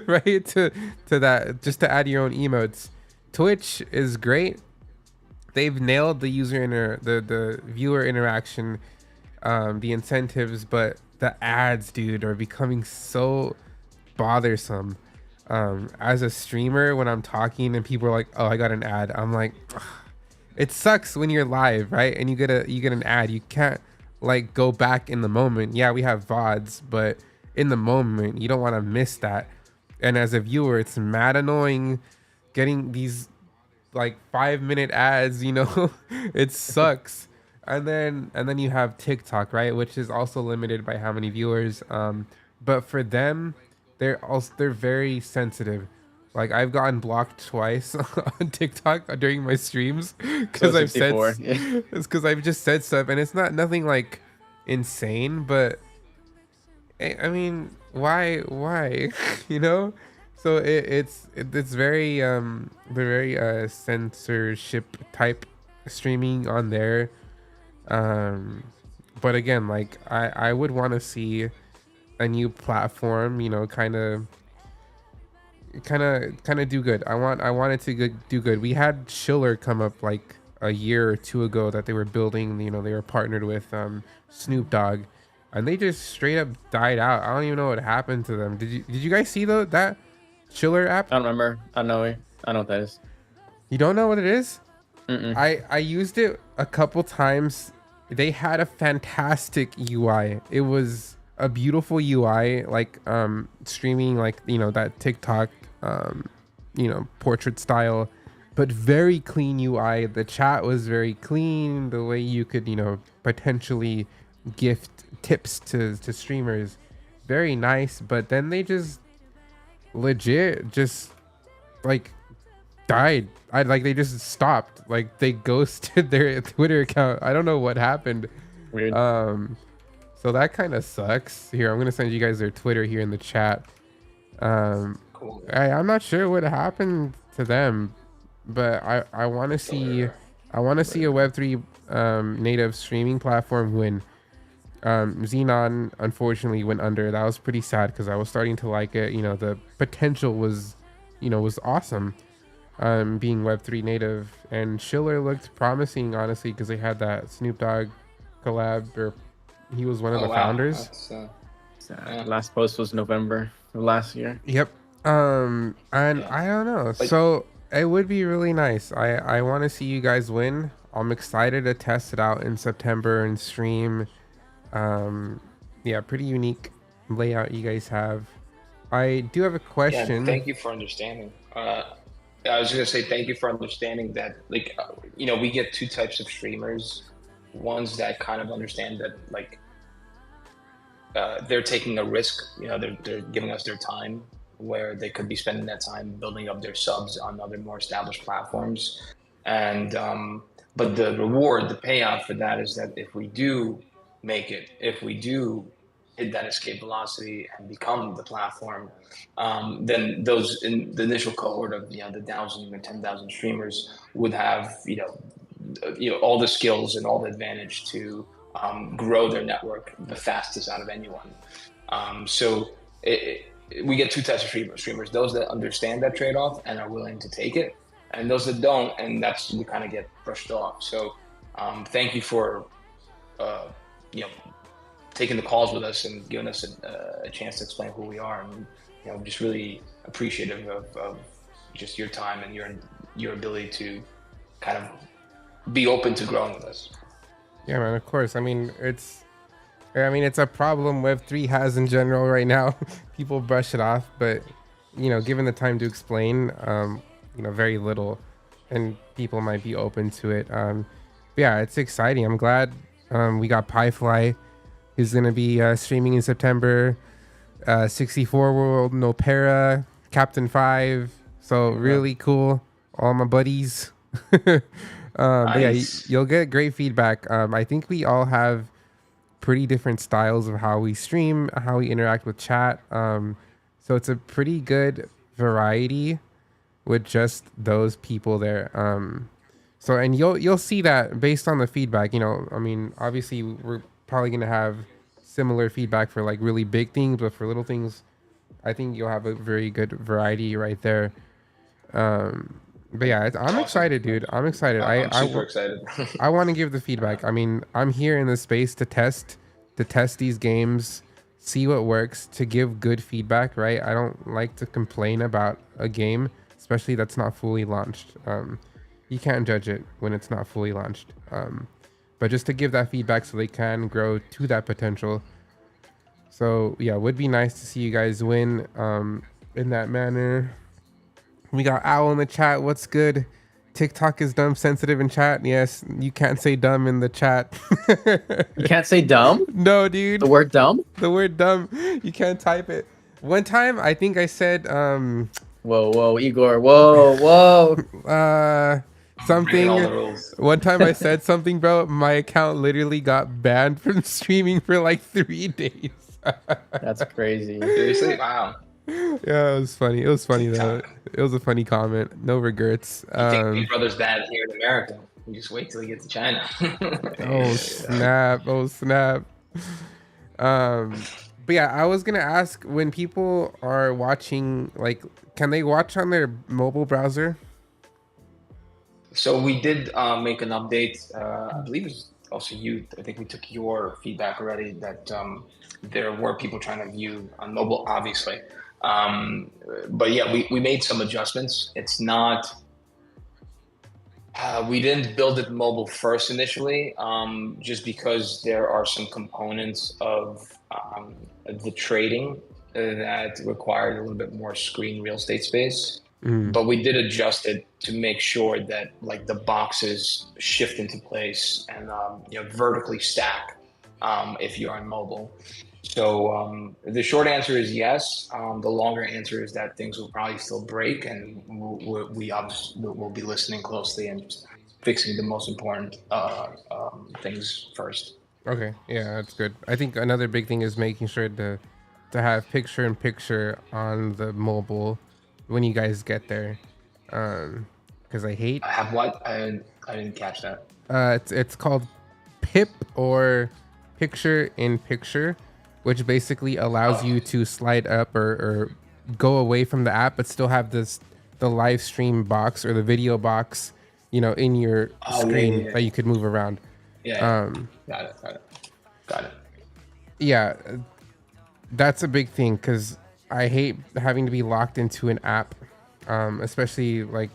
right? To that, just to add your own emotes. Twitch is great. They've nailed the the viewer interaction, the incentives, but the ads, dude, are becoming so bothersome. As a streamer, when I'm talking and people are like, "Oh, I got an ad," I'm like, ugh. It sucks when you're live, right? And you get an ad. You can't like go back in the moment. Yeah, we have VODs, but in the moment, you don't want to miss that. And as a viewer, it's mad annoying getting these like 5-minute ads, you know. It sucks. And then you have TikTok, right, which is also limited by how many viewers. But for them, they're very sensitive. Like I've gotten blocked twice on TikTok during my streams because So I've said yeah. it's because I've just said stuff, and it's not nothing like insane, but I mean, why, you know? So it's very very censorship type streaming on there. But again, like I would want to see a new platform, you know, kind of do good. I wanted to do good. We had Schiller come up like a year or two ago that they were building, you know, they were partnered with Snoop Dogg, and they just straight up died out. I don't even know what happened to them. Did you guys see that Schiller app? I don't remember. I don't know. I know what that is. You don't know what it is? Mm-mm. I used it a couple times. They had a fantastic UI. It was a beautiful UI, like streaming, like, you know, that TikTok you know, portrait style, but very clean UI. The chat was very clean. The way you could, you know, potentially gift tips to streamers, very nice. But then they just legit just like died. They just stopped. Like they ghosted their Twitter account. I don't know what happened. Weird. So that kind of sucks. Here, I'm gonna send you guys their Twitter here in the chat. Cool. I'm not sure what happened to them, but I want to see a Web3 native streaming platform win. Xenon unfortunately went under. That was pretty sad because I was starting to like it. You know, the potential was awesome. Being Web3 native, and Schiller looked promising, honestly, because they had that Snoop Dogg collab, or he was one of the founders. Sad. Last post was November of last year. Yep. And I don't know. So it would be really nice. I want to see you guys win. I'm excited to test it out in September and stream. Yeah, pretty unique layout you guys have. I do have a question. Yeah, thank you for understanding. I was gonna say thank you for understanding that, like, you know, we get two types of streamers. Ones that kind of understand that, like, they're taking a risk. You know, they're giving us their time, where they could be spending that time building up their subs on other more established platforms. And but the reward, the payout for that is that if we do make it, if we do hit that escape velocity and become the platform, then those in the initial cohort of, you know, the 1,000 or 10,000 streamers would have, you know, all the skills and all the advantage to grow their network the fastest out of anyone. So we get two types of streamers: those that understand that trade-off and are willing to take it, and those that don't, and that's we kind of get brushed off. So thank you for you know, taking the calls with us and giving us a chance to explain who we are, and, you know, just really appreciative of just your time and your ability to kind of be open to growing with us. Yeah, man. Of course. I mean, it's a problem Web3 has in general right now. People brush it off, but given the time to explain, very little, and people might be open to it. But yeah, it's exciting. I'm glad we got Piefly, who's gonna be streaming in September. 64 World, Nopera, Captain 5. So really cool. All my buddies. But yeah, Nice. you'll get great feedback. I think we all have pretty different styles of how we stream, how we interact with chat. So it's a pretty good variety with just those people there. So and you'll see that based on the feedback. I mean, obviously we're probably gonna have similar feedback for like really big things, but for little things, I think you'll have a very good variety right there. But yeah, I'm Awesome. excited, dude. I'm excited. I'm super excited. I want to give the feedback. I mean, I'm here in this space to test these games, see what works, to give good feedback, right? I don't like to complain about a game, especially that's not fully launched. You can't judge it when it's not fully launched. But just to give that feedback so they can grow to that potential. So yeah, would be nice to see you guys win in that manner. We got Owl in the chat. What's good? TikTok is dumb sensitive in chat. Yes, you can't say dumb in the chat. You can't say dumb? No, dude. The word dumb? The word dumb. You can't type it. One time, I think I said Whoa, Igor. Whoa. Something. All the rules. One time I said something, bro. My account literally got banned from streaming for like 3 days. That's crazy. Seriously? Wow. Yeah, it was funny. It was funny though. It was a funny comment. No regrets. You think Big Brother's bad here in America? You just wait till you get to China. Oh snap! Oh snap! But yeah, I was gonna ask, when people are watching, like, can they watch on their mobile browser? So we did make an update. I believe it was also you. I think we took your feedback already that there were people trying to view on mobile, obviously. But yeah, we made some adjustments. It's not. We didn't build it mobile first initially, just because there are some components of the trading that required a little bit more screen real estate space. But we did adjust it to make sure that like the boxes shift into place and vertically stack if you're on mobile. So the short answer is yes. The longer answer is that things will probably still break, and we obviously will be listening closely and just fixing the most important things first. Okay, yeah, that's good. I think another big thing is making sure to have picture-in-picture on the mobile when you guys get there, because I have what? I didn't catch that. It's called PIP, or picture-in-picture, which basically allows you to slide up or go away from the app, but still have the live stream box or the video box, in your screen that you could move around. Yeah. Got it. Yeah, that's a big thing, because I hate having to be locked into an app, especially like,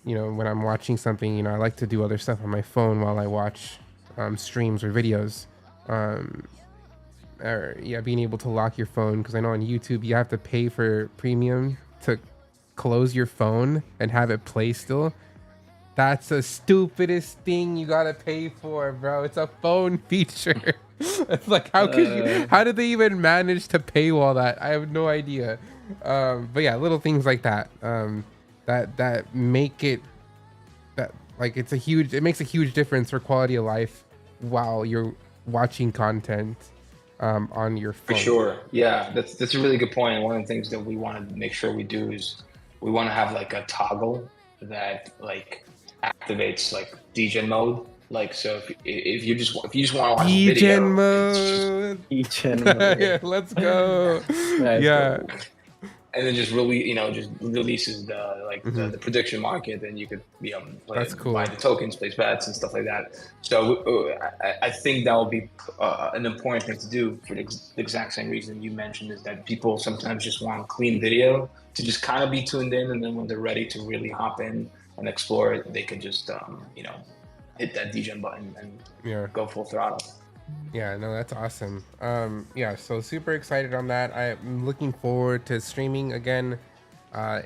when I'm watching something. I like to do other stuff on my phone while I watch streams or videos. Or yeah, being able to lock your phone, because I know on YouTube you have to pay for premium to close your phone and have it play still. That's the stupidest thing you gotta pay for, bro. It's a phone feature. It's like, how did they even manage to paywall that? I have no idea. But yeah, little things like that, that make it, that like, it makes a huge difference for quality of life while you're watching content on your phone. For sure. Yeah, that's a really good point. And one of the things that we want to make sure we do is we want to have like a toggle that like activates like DJ mode. Like, so if you just want to watch video, mode. Yeah, let's go. Yeah. Cool. And then just really, just releases the prediction market, and you could That's cool. buy the tokens, place bets, and stuff like that. So I think that will be an important thing to do for the exact same reason you mentioned, is that people sometimes just want clean video to just kind of be tuned in, and then when they're ready to really hop in and explore it, they could just hit that degen button and Yeah. go full throttle. Yeah, no, that's awesome. Yeah, so super excited on that. I'm looking forward to streaming again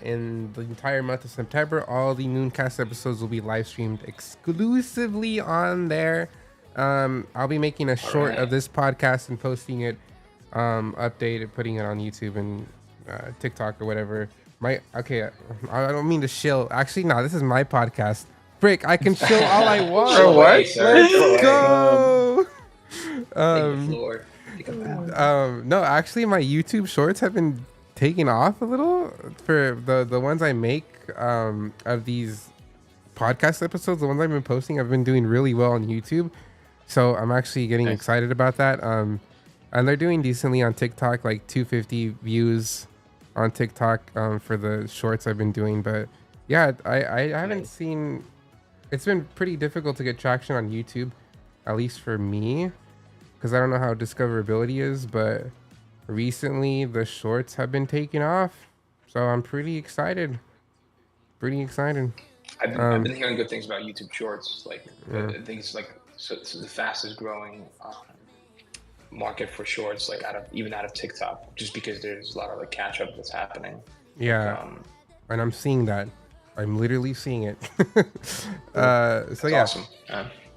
in the entire month of September. All the Mooncast episodes will be live streamed exclusively on there. I'll be making a short of this podcast and posting it, updated, putting it on YouTube and TikTok or whatever. I don't mean to shill. Actually, no, this is my podcast. Frick, I can shill all I want. For what? Let's go. Take the floor. Take a bow. No, actually, my YouTube shorts have been taking off a little for the ones I make of these podcast episodes. The ones I've been posting, I've been doing really well on YouTube, so I'm actually getting excited about that. And they're doing decently on TikTok, like 250 views on TikTok for the shorts I've been doing. But yeah, I haven't seen. It's been pretty difficult to get traction on YouTube, at least for me, because I don't know how discoverability is, but recently the shorts have been taking off, so I'm pretty excited. I've been hearing good things about YouTube Shorts. Like, I think it's like it's the fastest growing market for shorts, like even out of TikTok, just because there's a lot of like catch up that's happening. Yeah, and I'm seeing that. I'm literally seeing it. So yeah, awesome.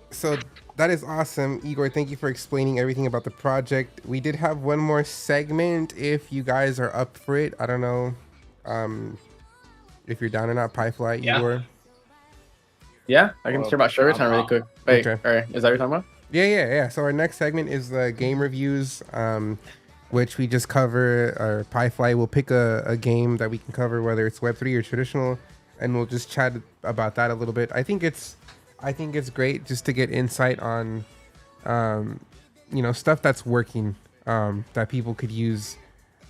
So that is awesome, Igor. Thank you for explaining everything about the project. We did have one more segment if you guys are up for it. I don't know if you're down or not. Piefly, Igor. Yeah, I can share about Sugar Town really quick. Wait, Okay. all right, is that what you're talking about? Yeah. So our next segment is the game reviews, which we just cover. Our Piefly will pick a game that we can cover, whether it's Web3 or traditional, and we'll just chat about that a little bit. I think it's great just to get insight on, stuff that's working, that people could use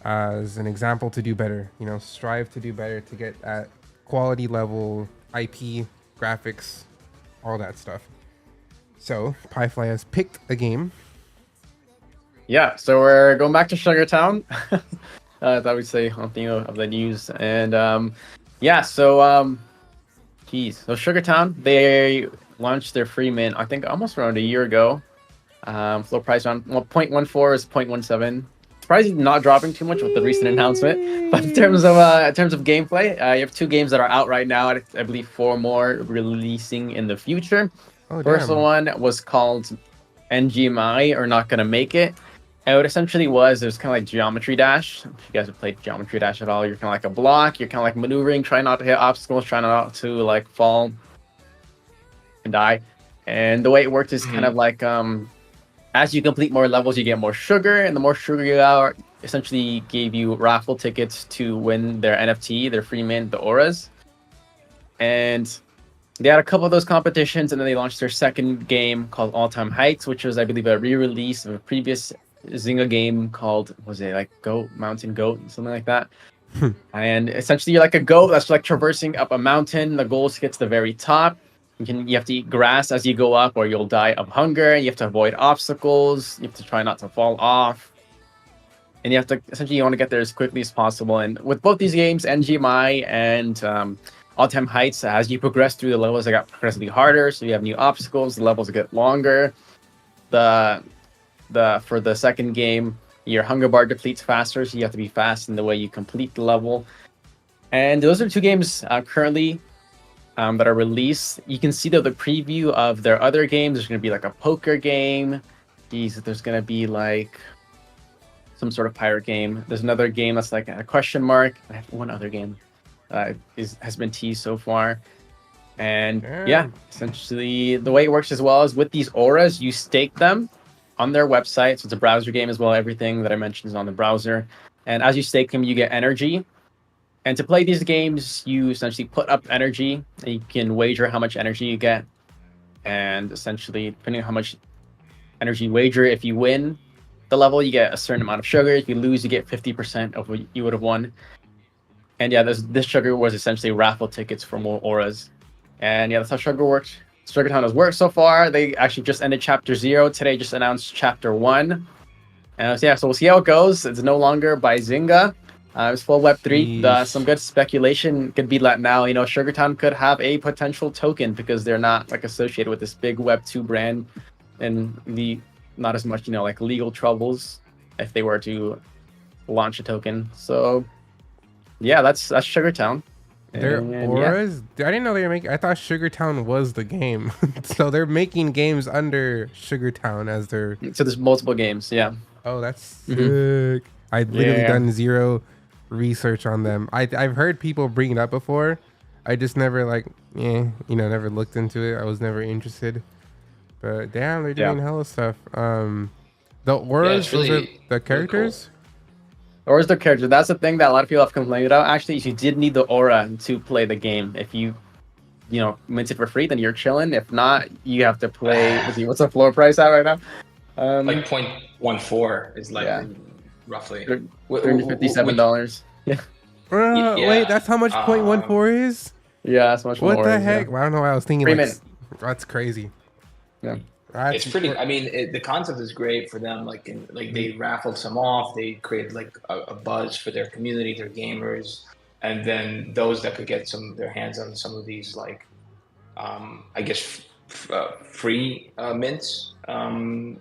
as an example to do better. Strive to do better to get at quality level IP, graphics, all that stuff. So Piefly has picked a game. Yeah, so we're going back to Sugar Town. I thought we'd say on theme of the news, and so Sugar Town, they launched their free mint, I think almost around a year ago. Floor price around 0.14 is 0.17. Surprisingly not dropping too much with the recent announcement. But in terms of gameplay, you have 2 games that are out right now. I believe 4 more releasing in the future. First one was called NGMI, or Not Gonna Make It. And what essentially was, it was kind of like Geometry Dash. If you guys have played Geometry Dash at all, you're kind of like a block. You're kind of like maneuvering, trying not to hit obstacles, trying not to like fall and die. And the way it worked is kind of like as you complete more levels, you get more sugar, and the more sugar you are, essentially gave you raffle tickets to win their NFT, their free mint, the auras. And they had a couple of those competitions, and then they launched their second game called All Time Heights, which was, I believe, a re-release of a previous Zynga game called, was it like Mountain Goat, something like that. And essentially you're like a goat that's like traversing up a mountain. The goal is to get to the very top. You have to eat grass as you go up, or you'll die of hunger. You have to avoid obstacles. You have to try not to fall off. And you have to, essentially, you want to get there as quickly as possible. And with both these games, NGMI and All Time Heights, as you progress through the levels, they got progressively harder. So you have new obstacles. The levels get longer. For the second game, your hunger bar depletes faster, so you have to be fast in the way you complete the level. And those are 2 games currently that are released. You can see the preview of their other games. There's going to be like a poker game. There's going to be like some sort of pirate game. There's another game that's like a question mark. I have one other game has been teased so far. And essentially the way it works as well is with these auras, you stake them on their website. So it's a browser game as well. Everything that I mentioned is on the browser. And as you stake them, you get energy. And to play these games, you essentially put up energy, and you can wager how much energy you get. And essentially, depending on how much energy you wager, if you win the level, you get a certain amount of sugar. If you lose, you get 50% of what you would have won. And this sugar was essentially raffle tickets for more auras. And that's how Sugar worked. Sugar Town has worked so far. They actually just ended Chapter 0. Today just announced Chapter 1. And so we'll see how it goes. It's no longer by Zynga. It's full Web3. Some Yeesh. good speculation could be that now, Sugartown could have a potential token because they're not like associated with this big Web2 brand and not as much, like legal troubles if they were to launch a token. So yeah, that's Sugartown. Their And yeah. auras. I didn't know they were making. I thought Sugartown was the game. So they're making games under Sugartown as their. So there's multiple games. Yeah. Oh, that's sick. Mhm. I've literally Yeah. done zero research on them. I've heard people bring it up before. I just never never looked into it. I was never interested. But damn, they're doing hella stuff. The auras, it's those are really- the really characters. Or is the character? That's the thing that a lot of people have complained about. Actually, you did need the aura to play the game. If you mint it for free, then you're chilling. If not, you have to play. What's the floor price at right now? Like 0.14 is like Yeah. roughly $357. Yeah. Wait, that's how much .14 is? Yeah, that's much more. What the heck? Well, I don't know why I was thinking Free like mint. that's crazy. Yeah. It's pretty. I mean, the concept is great for them. They raffled some off. They created like a buzz for their community, their gamers, and then those that could get their hands on some of these I guess free mints. Then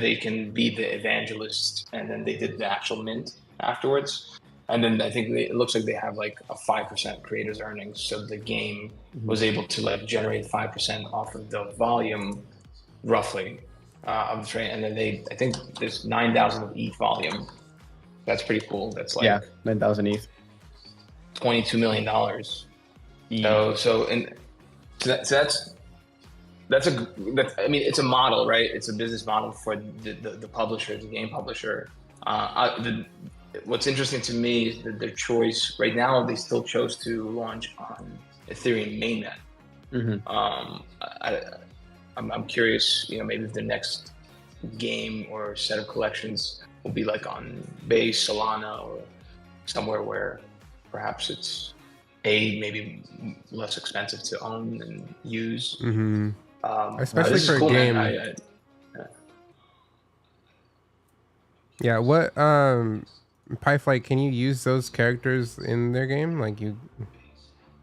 they can be the evangelist, and then they did the actual mint afterwards. And then I think it looks like they have like a 5% creators earnings. So the game was able to like generate 5% off of the volume, roughly, of the trade. And then I think there's 9,000 of ETH volume. That's pretty cool. That's like 9,000 ETH. $22 million. So it's a model, right? It's a business model for the publisher, the game publisher. What's interesting to me is that their choice right now, they still chose to launch on Ethereum mainnet. I'm curious, maybe if the next game or set of collections will be like on Base, Solana, or somewhere where perhaps it's maybe less expensive to own and use. Especially for a game. Yeah. What Piefly, can you use those characters in their game? Like you.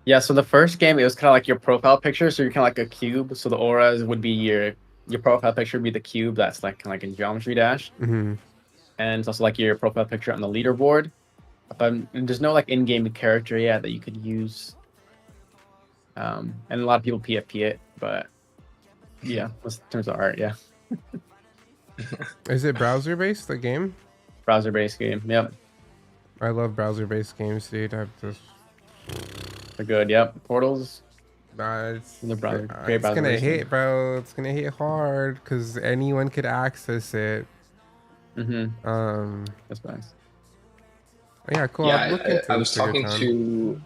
Yeah, so the first game, it was kind of like your profile picture. So you're kind of like a cube. So the auras would be your profile picture would be the cube that's like kind of like in Geometry Dash. And it's also like your profile picture on the leaderboard. But there's no like in-game character yet that you could use. And a lot of people PFP it, but yeah, in terms of art, yeah. Is it browser-based, the game? Browser-based game, yep. I love browser-based games, dude. They're good, yep. Portals. It's great browser gonna hit, bro. It's gonna hit hard because anyone could access it. That's nice. Yeah, cool. Yeah, I was talking to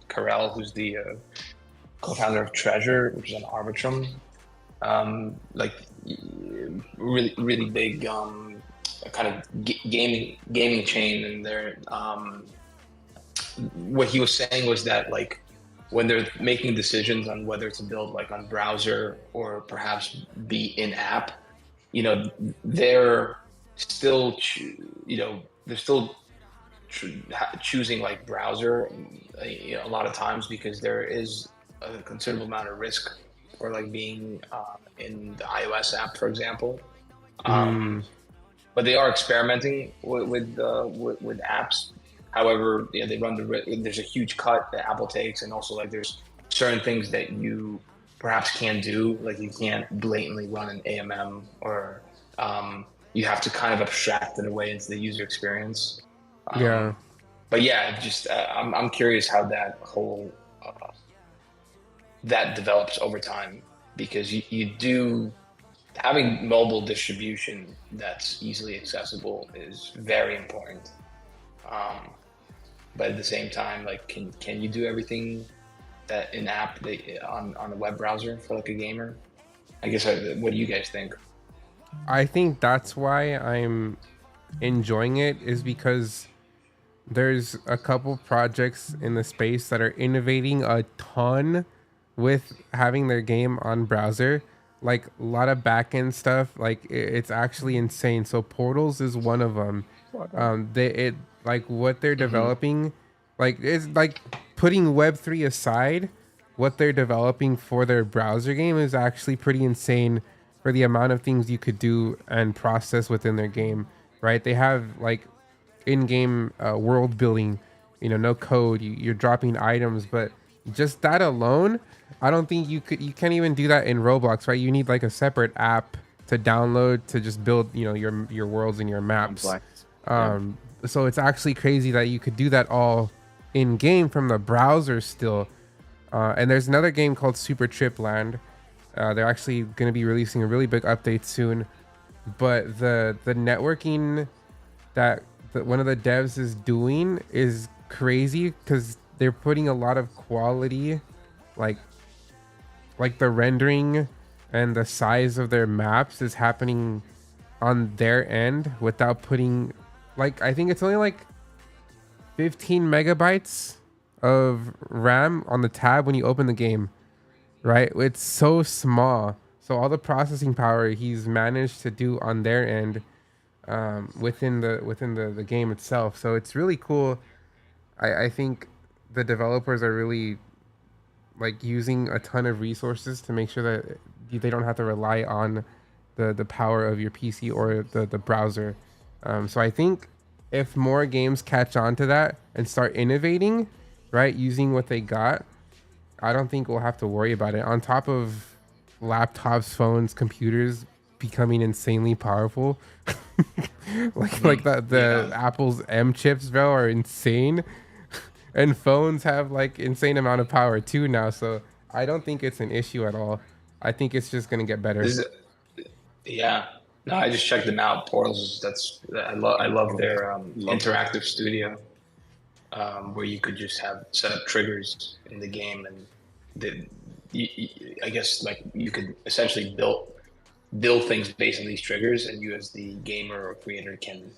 Karel, who's the co-founder of Treasure, which is an Arbitrum, really really big kind of gaming chain, and they're what he was saying was that like when they're making decisions on whether to build like on browser or perhaps be in app, they're still choosing like browser a lot of times because there is a considerable amount of risk for like being in the iOS app, for example. But they are experimenting with apps. However, they run there's a huge cut that Apple takes, and also like there's certain things that you perhaps can't do, like you can't blatantly run an AMM, or you have to kind of abstract it away into the user experience. But yeah, just I'm curious how that whole that develops over time, because you do having mobile distribution that's easily accessible is very important. But at the same time, like, can you do everything that in app on a web browser for like a gamer? I guess. What do you guys think? I think that's why I'm enjoying it, is because there's a couple projects in the space that are innovating a ton with having their game on browser. like a lot of back end stuff. Like it's actually insane. So Portals is one of them. Like what they're developing, like it's like putting Web3 aside, what they're developing for their browser game is actually pretty insane for the amount of things you could do and process within their game, right? They have like in-game world building, no code, you're dropping items, but just that alone, I don't think you can't even do that in Roblox, right? You need like a separate app to download to just build, your worlds and your maps. So it's actually crazy that you could do that all in game from the browser still. And there's another game called Super Trip Land. They're actually going to be releasing a really big update soon, but the networking that one of the devs is doing is crazy because they're putting a lot of quality, like the rendering and the size of their maps is happening on their end without putting, like, I think it's only like 15 megabytes of RAM on the tab when you open the game, right? It's so small. So all the processing power he's managed to do on their end within the game itself. So it's really cool. I think the developers are really like using a ton of resources to make sure that they don't have to rely on the power of your PC or the browser. So I think if more games catch on to that and start innovating, right, using what they got, I don't think we'll have to worry about it. On top of laptops, phones, computers becoming insanely powerful, like the Apple's M chips, bro, are insane, and phones have like insane amount of power too now. So I don't think it's an issue at all. I think it's just gonna get better. Yeah. No, I just checked them out. Portals. I love their interactive studio, where you could just set up triggers in the game, and I guess like you could essentially build things based on these triggers, and you as the gamer or creator can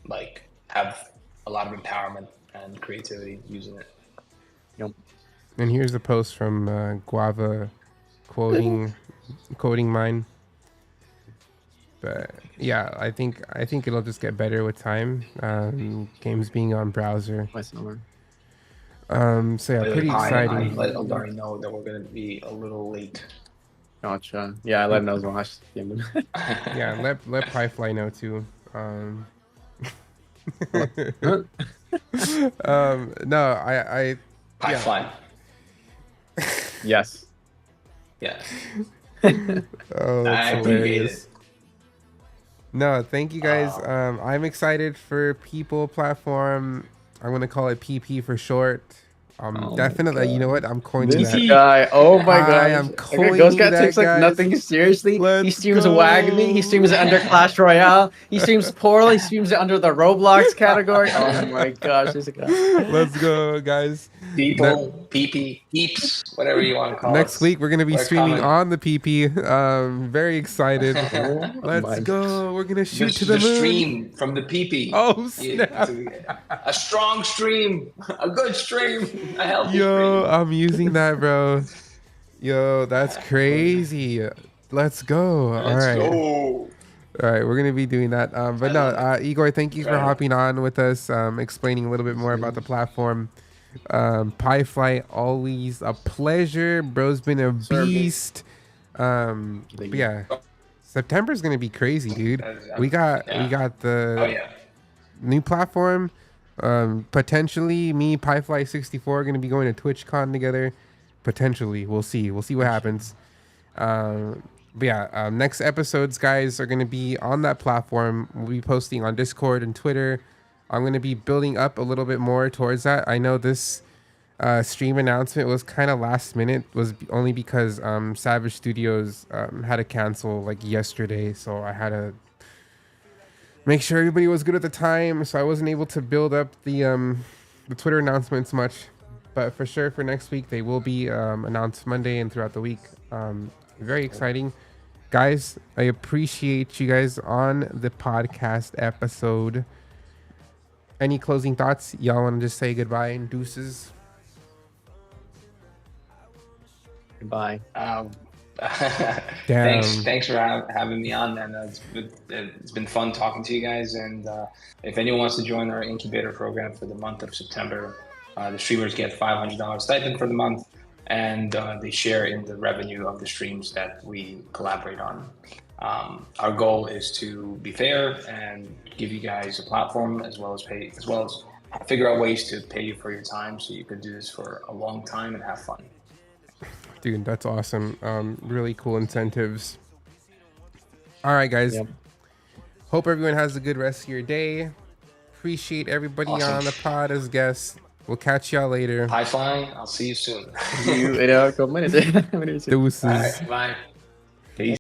like have a lot of empowerment and creativity using it. Yep. And here's a post from Guava quoting mine. But yeah, I think it'll just get better with time. Games being on browser. So yeah, pretty exciting. I let Eldari know that we're gonna be a little late. Gotcha. Yeah, I let him know as well. Yeah, let Piefly know too. No, I Piefly. Yes. Yeah. Oh, that's I hilarious. No, thank you guys. I'm excited for People platform. I'm gonna call it PP for short. Definitely, you know what? I'm coining this that. Guy. Oh my god! I'm coining Ghostcat that, takes like guys. nothing seriously. He streams go. Wagme. He streams it under Clash Royale. He streams Portal. He streams it under the Roblox category. Oh my gosh, this guy. Let's go, guys. People, PP, peeps, whatever you want to call it. Next week we're gonna be streaming on the PP. Very excited. Let's go. We're gonna shoot to the moon. Stream from the PP. Oh snap! A strong stream, a good stream. Yo, I'm using that, bro. Yo, that's crazy. Let's go. All right, we're gonna be doing that. But no, Igor, thank you for hopping on with us, explaining a little bit more about the platform. Piefly, always a pleasure. Bro's been a beast. But yeah, September's gonna be crazy, dude. We got the new platform. Potentially me, Piefly 64 are going to be going to TwitchCon together. Potentially, we'll see what happens. But yeah, next episodes, guys, are going to be on that platform. We'll be posting on Discord and Twitter. I'm going to be building up a little bit more towards that. I know this stream announcement was kind of last minute, was only because Savage Studios had to cancel like yesterday, so I had to make sure everybody was good at the time, so I wasn't able to build up the Twitter announcements much. But for sure, for next week, they will be announced Monday and throughout the week. Very exciting. Guys, I appreciate you guys on the podcast episode. Any closing thoughts? Y'all want to just say goodbye and deuces? Goodbye. Damn. Thanks for having me on, man. It's been fun talking to you guys. And if anyone wants to join our incubator program for the month of September, the streamers get $500 stipend for the month, and they share in the revenue of the streams that we collaborate on. Our goal is to be fair and give you guys a platform, as well as figure out ways to pay you for your time, so you could do this for a long time and have fun. Dude, that's awesome. Really cool incentives. All right, guys. Yep. Hope everyone has a good rest of your day. Appreciate everybody Awesome. on the pod as guests. We'll catch y'all later. Piefly, I'll see you soon. See you in a couple minutes. Deuces. All right, bye.